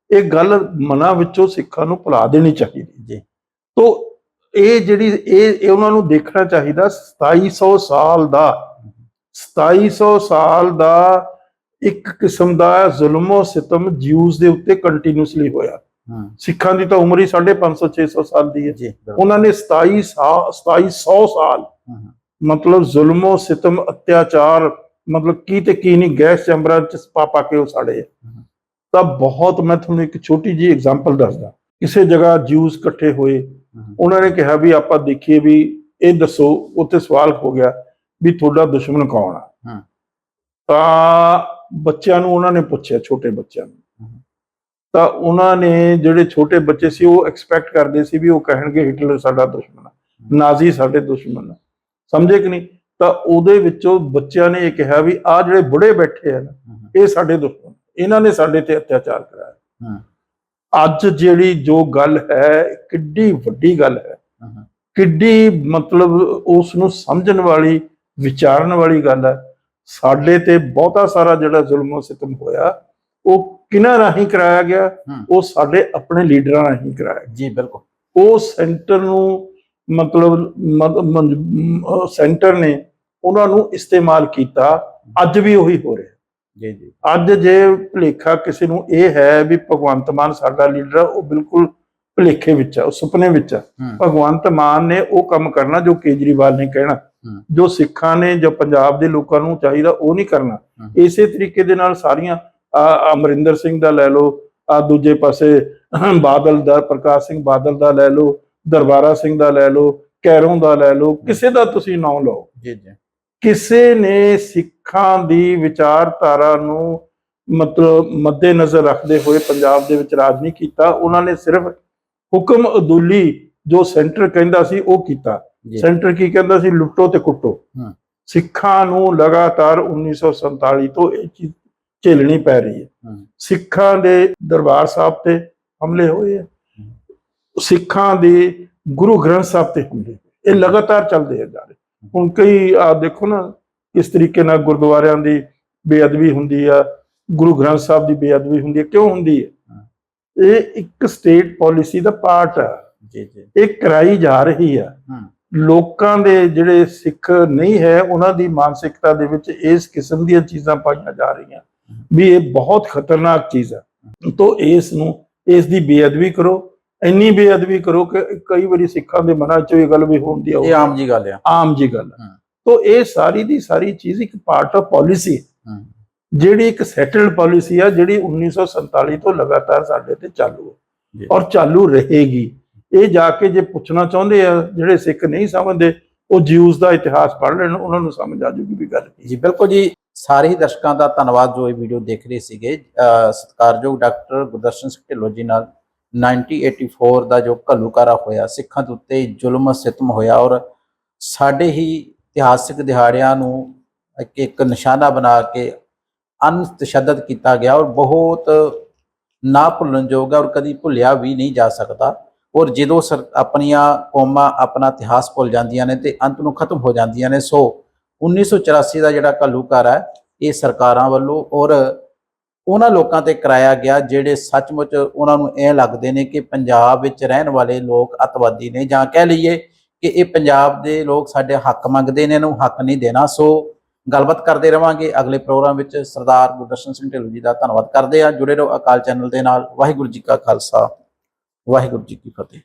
एक गल मनां विचों सिखां नूं भुला देनी चाहिए। तो ਇਹ ਜਿਹੜੀ ਇਹ ਉਹਨਾਂ ਨੂੰ ਦੇਖਣਾ ਚਾਹੀਦਾ 2700 ਸਾਲ ਦਾ 2700 ਸਾਲ ਦਾ ਇੱਕ ਕਿਸਮ ਦਾ ਜ਼ੁਲਮੋ ਸਿਤਮ ਜਿਊਜ਼ ਦੇ ਉੱਤੇ ਕੰਟੀਨਿਊਸਲੀ ਹੋਇਆ। ਸਿੱਖਾਂ ਦੀ ਤਾਂ ਉਮਰ ਹੀ 550 600 ਸਾਲ ਦੀ ਹੈ। ਉਹਨਾਂ ਨੇ 2700 ਸਾਲ ਮਤਲਬ ਜ਼ੁਲਮੋ ਸਿਤਮ, ਅਤਿਆਚਾਰ, ਮਤਲਬ ਕੀ ਤੇ ਕੀ ਨਹੀਂ, ਗੈਸ ਚੈਂਬਰਾਂ ਚ ਪਾ ਕੇ ਉਹ ਸਾੜੇ। ਤਾਂ ਬਹੁਤ, ਮੈਂ ਤੁਹਾਨੂੰ ਇੱਕ ਛੋਟੀ ਜਿਹੀ ਐਗਜ਼ਾਮਪਲ ਦੱਸਦਾ। ਕਿਸੇ ਜਗ੍ਹਾ ਜਿਊਜ਼ ਇਕੱਠੇ ਹੋਏ, ਉਹਨਾਂ ਨੇ ਕਿਹਾ ਵੀ ਆਪਾਂ ਦੇਖੀਏ ਵੀ ਇਹ ਦੱਸੋ, ਉੱਥੇ ਸਵਾਲ ਹੋ ਗਿਆ ਵੀ ਤੁਹਾਡਾ ਦੁਸ਼ਮਣ ਕੌਣ ਆ। ਤਾਂ ਬੱਚਿਆਂ ਨੂੰ ਉਹਨਾਂ ਨੇ ਪੁੱਛਿਆ, ਛੋਟੇ ਬੱਚਿਆਂ ਨੂੰ, ਤਾਂ ਉਹਨਾਂ ਨੇ ਜਿਹੜੇ ਛੋਟੇ ਬੱਚੇ ਸੀ ਉਹ ਐਕਸਪੈਕਟ ਕਰਦੇ ਸੀ ਵੀ ਉਹ ਕਹਿਣਗੇ ਹਿਟਲਰ ਸਾਡਾ ਦੁਸ਼ਮਣ ਆ, ਨਾਜ਼ੀ ਸਾਡੇ ਦੁਸ਼ਮਣ ਆ। ਸਮਝੇ ਕਿ ਨਹੀਂ? ਤਾਂ ਉਹਦੇ ਵਿੱਚੋਂ ਬੱਚਿਆਂ ਨੇ ਇਹ ਕਿਹਾ ਵੀ ਆਹ ਜਿਹੜੇ ਬੁੜੇ ਬੈਠੇ ਆ ਨਾ, ਇਹ ਸਾਡੇ ਦੁਸ਼ਮਣ, ਇਹਨਾਂ ਨੇ ਸਾਡੇ ਤੇ ਅਤਿਆਚਾਰ ਕਰਾਇਆ। ਅੱਜ ਜਿਹੜੀ ਜੋ ਗੱਲ ਹੈ, ਕਿੱਡੀ ਵੱਡੀ ਗੱਲ ਹੈ, ਕਿੱਡੀ ਮਤਲਬ ਉਸ ਨੂੰ ਸਮਝਣ ਵਾਲੀ, ਵਿਚਾਰਨ ਵਾਲੀ ਗੱਲ ਹੈ। ਸਾਡੇ ਤੇ ਬਹੁਤਾ ਸਾਰਾ ਜਿਹੜਾ ਜ਼ੁਲਮ ਸਿਤਮ ਹੋਇਆ ਉਹ ਕਿਹਨਾਂ ਰਾਹੀਂ ਕਰਾਇਆ ਗਿਆ? ਉਹ ਸਾਡੇ ਆਪਣੇ ਲੀਡਰਾਂ ਰਾਹੀਂ ਕਰਾਇਆ। ਜੀ ਬਿਲਕੁਲ। ਉਹ ਸੈਂਟਰ ਨੂੰ ਮਤਲਬ ਸੈਂਟਰ ਨੇ ਉਹਨਾਂ ਨੂੰ ਇਸਤੇਮਾਲ ਕੀਤਾ। ਅੱਜ ਵੀ ਉਹੀ ਹੋ ਰਿਹਾ। ਜੀ ਜੀ ਅੱਜ ਜੇ ਭੁਲੇਖਾ ਕਿਸੇ ਨੂੰ ਇਹ ਹੈ ਵੀ ਭਗਵੰਤ ਮਾਨ ਸਾਡਾ ਲੀਡਰ ਆ, ਉਹ ਬਿਲਕੁਲ ਭੁਲੇਖੇ ਵਿੱਚ ਆ, ਉਹ ਸੁਪਨੇ ਵਿੱਚ ਆ। ਭਗਵੰਤ ਮਾਨ ਨੇ ਉਹ ਕੰਮ ਕਰਨਾ ਜੋ ਕੇਜਰੀਵਾਲ ਨੇ ਕਹਿਣਾ, ਜੋ ਸਿੱਖਾਂ ਨੇ, ਜੋ ਪੰਜਾਬ ਦੇ ਲੋਕਾਂ ਨੂੰ ਚਾਹੀਦਾ ਉਹ ਨਹੀਂ ਕਰਨਾ। ਇਸੇ ਤਰੀਕੇ ਦੇ ਨਾਲ ਸਾਰੀਆਂ ਅਮਰਿੰਦਰ ਸਿੰਘ ਦਾ ਲੈ ਲਓ, ਦੂਜੇ ਪਾਸੇ ਬਾਦਲ ਦਾ, ਪ੍ਰਕਾਸ਼ ਸਿੰਘ ਬਾਦਲ ਦਾ ਲੈ ਲਓ, ਦਰਬਾਰਾ ਸਿੰਘ ਦਾ ਲੈ ਲਓ, ਕੈਰੋਂ ਦਾ ਲੈ ਲਓ, ਕਿਸੇ ਦਾ ਤੁਸੀਂ ਨਾਮ ਲਓ, ਜੀ ਜੀ ਕਿਸੇ ਨੇ ਸਿੱਖਾਂ ਦੀ ਵਿਚਾਰਧਾਰਾ ਨੂੰ ਮਤਲਬ ਮੱਦੇ ਨਜ਼ਰ ਰੱਖਦੇ ਹੋਏ ਪੰਜਾਬ ਦੇ ਵਿੱਚ ਰਾਜ ਨਹੀਂ ਕੀਤਾ। ਉਹਨਾਂ ਨੇ ਸਿਰਫ ਹੁਕਮ ਅਦੂਲੀ ਜੋ ਸੈਂਟਰ ਕਹਿੰਦਾ ਸੀ ਉਹ ਕੀਤਾ। ਸੈਂਟਰ ਕੀ ਕਹਿੰਦਾ ਸੀ? ਲੁੱਟੋ ਤੇ ਕੁੱਟੋ। ਸਿੱਖਾਂ ਨੂੰ ਲਗਾਤਾਰ 1947 ਤੋਂ ਇਹ ਚੀਜ਼ ਝੇਲਣੀ ਪੈ ਰਹੀ ਹੈ। ਸਿੱਖਾਂ ਦੇ ਦਰਬਾਰ ਸਾਹਿਬ ਤੇ ਹਮਲੇ ਹੋਏ ਆ, ਸਿੱਖਾਂ ਦੇ ਗੁਰੂ ਗ੍ਰੰਥ ਸਾਹਿਬ ਤੇ ਹਮਲੇ, ਇਹ ਲਗਾਤਾਰ ਚੱਲਦੇ ਆ ਜਾ ਰਹੇ। ਹੁਣ ਕਈ ਦੇਖੋ ਨਾ ਕਿਸ ਤਰੀਕੇ ਨਾਲ ਗੁਰਦੁਆਰਿਆਂ ਦੀ ਬੇਅਦਬੀ ਹੁੰਦੀ ਆ, ਗੁਰੂ ਗ੍ਰੰਥ ਸਾਹਿਬ ਦੀ ਬੇਅਦਬੀ ਹੁੰਦੀ ਹੈ। ਕਿਉਂ ਹੁੰਦੀ ਹੈ? ਇਹ ਇੱਕ ਸਟੇਟ ਪਾਲਿਸੀ ਦਾ ਪਾਰਟ ਆ, ਇਹ ਕਰਾਈ ਜਾ ਰਹੀ ਆ। ਲੋਕਾਂ ਦੇ ਜਿਹੜੇ ਸਿੱਖ ਨਹੀਂ ਹੈ ਉਹਨਾਂ ਦੀ ਮਾਨਸਿਕਤਾ ਦੇ ਵਿੱਚ ਇਸ ਕਿਸਮ ਦੀਆਂ ਚੀਜ਼ਾਂ ਪਾਈਆਂ ਜਾ ਰਹੀਆਂ ਵੀ ਇਹ ਬਹੁਤ ਖਤਰਨਾਕ ਚੀਜ਼ ਆ। ਤੋਂ ਇਸ ਦੀ ਬੇਅਦਬੀ ਕਰੋ, ਇੰਨੀ ਬੇਅਦਬੀ ਕਰੋ ਕਿ ਕਈ ਵਾਰੀ ਸਿੱਖਾਂ ਦੇ ਮਨਾਂ 'ਚ ਇਹ ਗੱਲ ਵੀ ਹੁੰਦੀ ਆ, ਇਹ ਆਮ ਜੀ ਗੱਲ ਆ, ਆਮ ਜੀ ਗੱਲ। ਤੋਂ ਇਹ ਸਾਰੀ ਦੀ ਸਾਰੀ ਚੀਜ਼ ਇੱਕ ਪਾਰਟ ਆਫ ਪਾਲਿਸੀ, ਜਿਹੜੀ ਇੱਕ ਸੈਟਲਡ ਪਾਲਿਸੀ ਆ, ਜਿਹੜੀ 1947 ਤੋਂ ਲਗਾਤਾਰ ਸਾਡੇ ਤੇ ਚਾਲੂ ਹੈ ਔਰ ਚਾਲੂ ਰਹੇਗੀ। ਇਹ ਜਾ ਕੇ ਜੇ ਪੁੱਛਣਾ ਚਾਹੁੰਦੇ ਆ ਜਿਹੜੇ ਸਿੱਖ ਨਹੀਂ ਸਮਝਦੇ, ਉਹ ਜਿਊਜ਼ ਦਾ ਇਤਿਹਾਸ ਪੜ੍ਹ ਲੈਣ, ਉਹਨਾਂ ਨੂੰ ਸਮਝ ਆ ਜੂਗੀ ਵੀ ਗੱਲ ਕੀ। ਜੀ ਬਿਲਕੁਲ ਜੀ। ਸਾਰੇ ਹੀ ਦਰਸ਼ਕਾਂ ਦਾ ਧੰਨਵਾਦ ਜੋ ਇਹ ਵੀਡੀਓ ਦੇਖ ਰਹੇ ਸੀਗੇ। ਸਤਿਕਾਰਯੋਗ ਡਾਕਟਰ ਗੁਰਦਰਸ਼ਨ ਸਿੰਘ ਢਿੱਲੋਂ ਜੀ ਨਾਲ 1984 ਦਾ ਜੋ ਘੱਲੂਘਾਰਾ ਹੋਇਆ, ਸਿੱਖਾਂ ਦੇ ਉੱਤੇ ਜ਼ੁਲਮ ਸਿਤਮ ਹੋਇਆ ਔਰ ਸਾਡੇ ਹੀ ਇਤਿਹਾਸਿਕ ਦਿਹਾੜਿਆਂ ਨੂੰ ਇੱਕ ਨਿਸ਼ਾਨਾ ਬਣਾ ਕੇ ਅਣਤਸ਼ੱਦਦ ਕੀਤਾ ਗਿਆ ਔਰ ਬਹੁਤ ਨਾ ਭੁੱਲਣਯੋਗ ਹੈ ਔਰ ਕਦੀ ਭੁੱਲਿਆ ਵੀ ਨਹੀਂ ਜਾ ਸਕਦਾ। ਔਰ ਜਦੋਂ ਆਪਣੀਆਂ ਕੌਮਾਂ ਆਪਣਾ ਇਤਿਹਾਸ ਭੁੱਲ ਜਾਂਦੀਆਂ ਨੇ ਤੇ ਅੰਤ ਨੂੰ ਖਤਮ ਹੋ ਜਾਂਦੀਆਂ ਨੇ। ਸੋ 1984 ਦਾ ਜਿਹੜਾ ਘੱਲੂਘਾਰਾ ਹੈ ਇਹ ਸਰਕਾਰਾਂ ਵੱਲੋਂ ਔਰ ਉਹਨਾਂ ਲੋਕਾਂ ਤੇ ਕਰਾਇਆ ਗਿਆ ਜਿਹੜੇ ਸੱਚਮੁੱਚ ਉਹਨਾਂ ਨੂੰ ਇਹ ਲੱਗਦੇ ਨੇ ਕਿ ਪੰਜਾਬ ਵਿੱਚ ਰਹਿਣ ਵਾਲੇ ਲੋਕ ਅੱਤਵਾਦੀ ਨੇ, ਜਾਂ ਕਹਿ ਲਈਏ ਕਿ ਇਹ ਪੰਜਾਬ ਦੇ ਲੋਕ ਸਾਡੇ ਹੱਕ ਮੰਗਦੇ ਨੇ, ਇਹਨੂੰ ਹੱਕ ਨਹੀਂ ਦੇਣਾ। ਸੋ ਗੱਲਬਾਤ ਕਰਦੇ ਰਵਾਂਗੇ ਅਗਲੇ ਪ੍ਰੋਗਰਾਮ ਵਿੱਚ। ਸਰਦਾਰ ਗੁਰਦਰਸ਼ਨ ਸਿੰਘ ਢਿੱਲੋਂ ਜੀ ਦਾ ਧੰਨਵਾਦ ਕਰਦੇ ਆ। ਜੁੜੇ ਰਹੋ ਅਕਾਲ ਚੈਨਲ ਦੇ ਨਾਲ। ਵਾਹਿਗੁਰੂ ਜੀ ਕਾ ਖਾਲਸਾ, ਵਾਹਿਗੁਰੂ ਜੀ ਕੀ ਫਤਿਹ।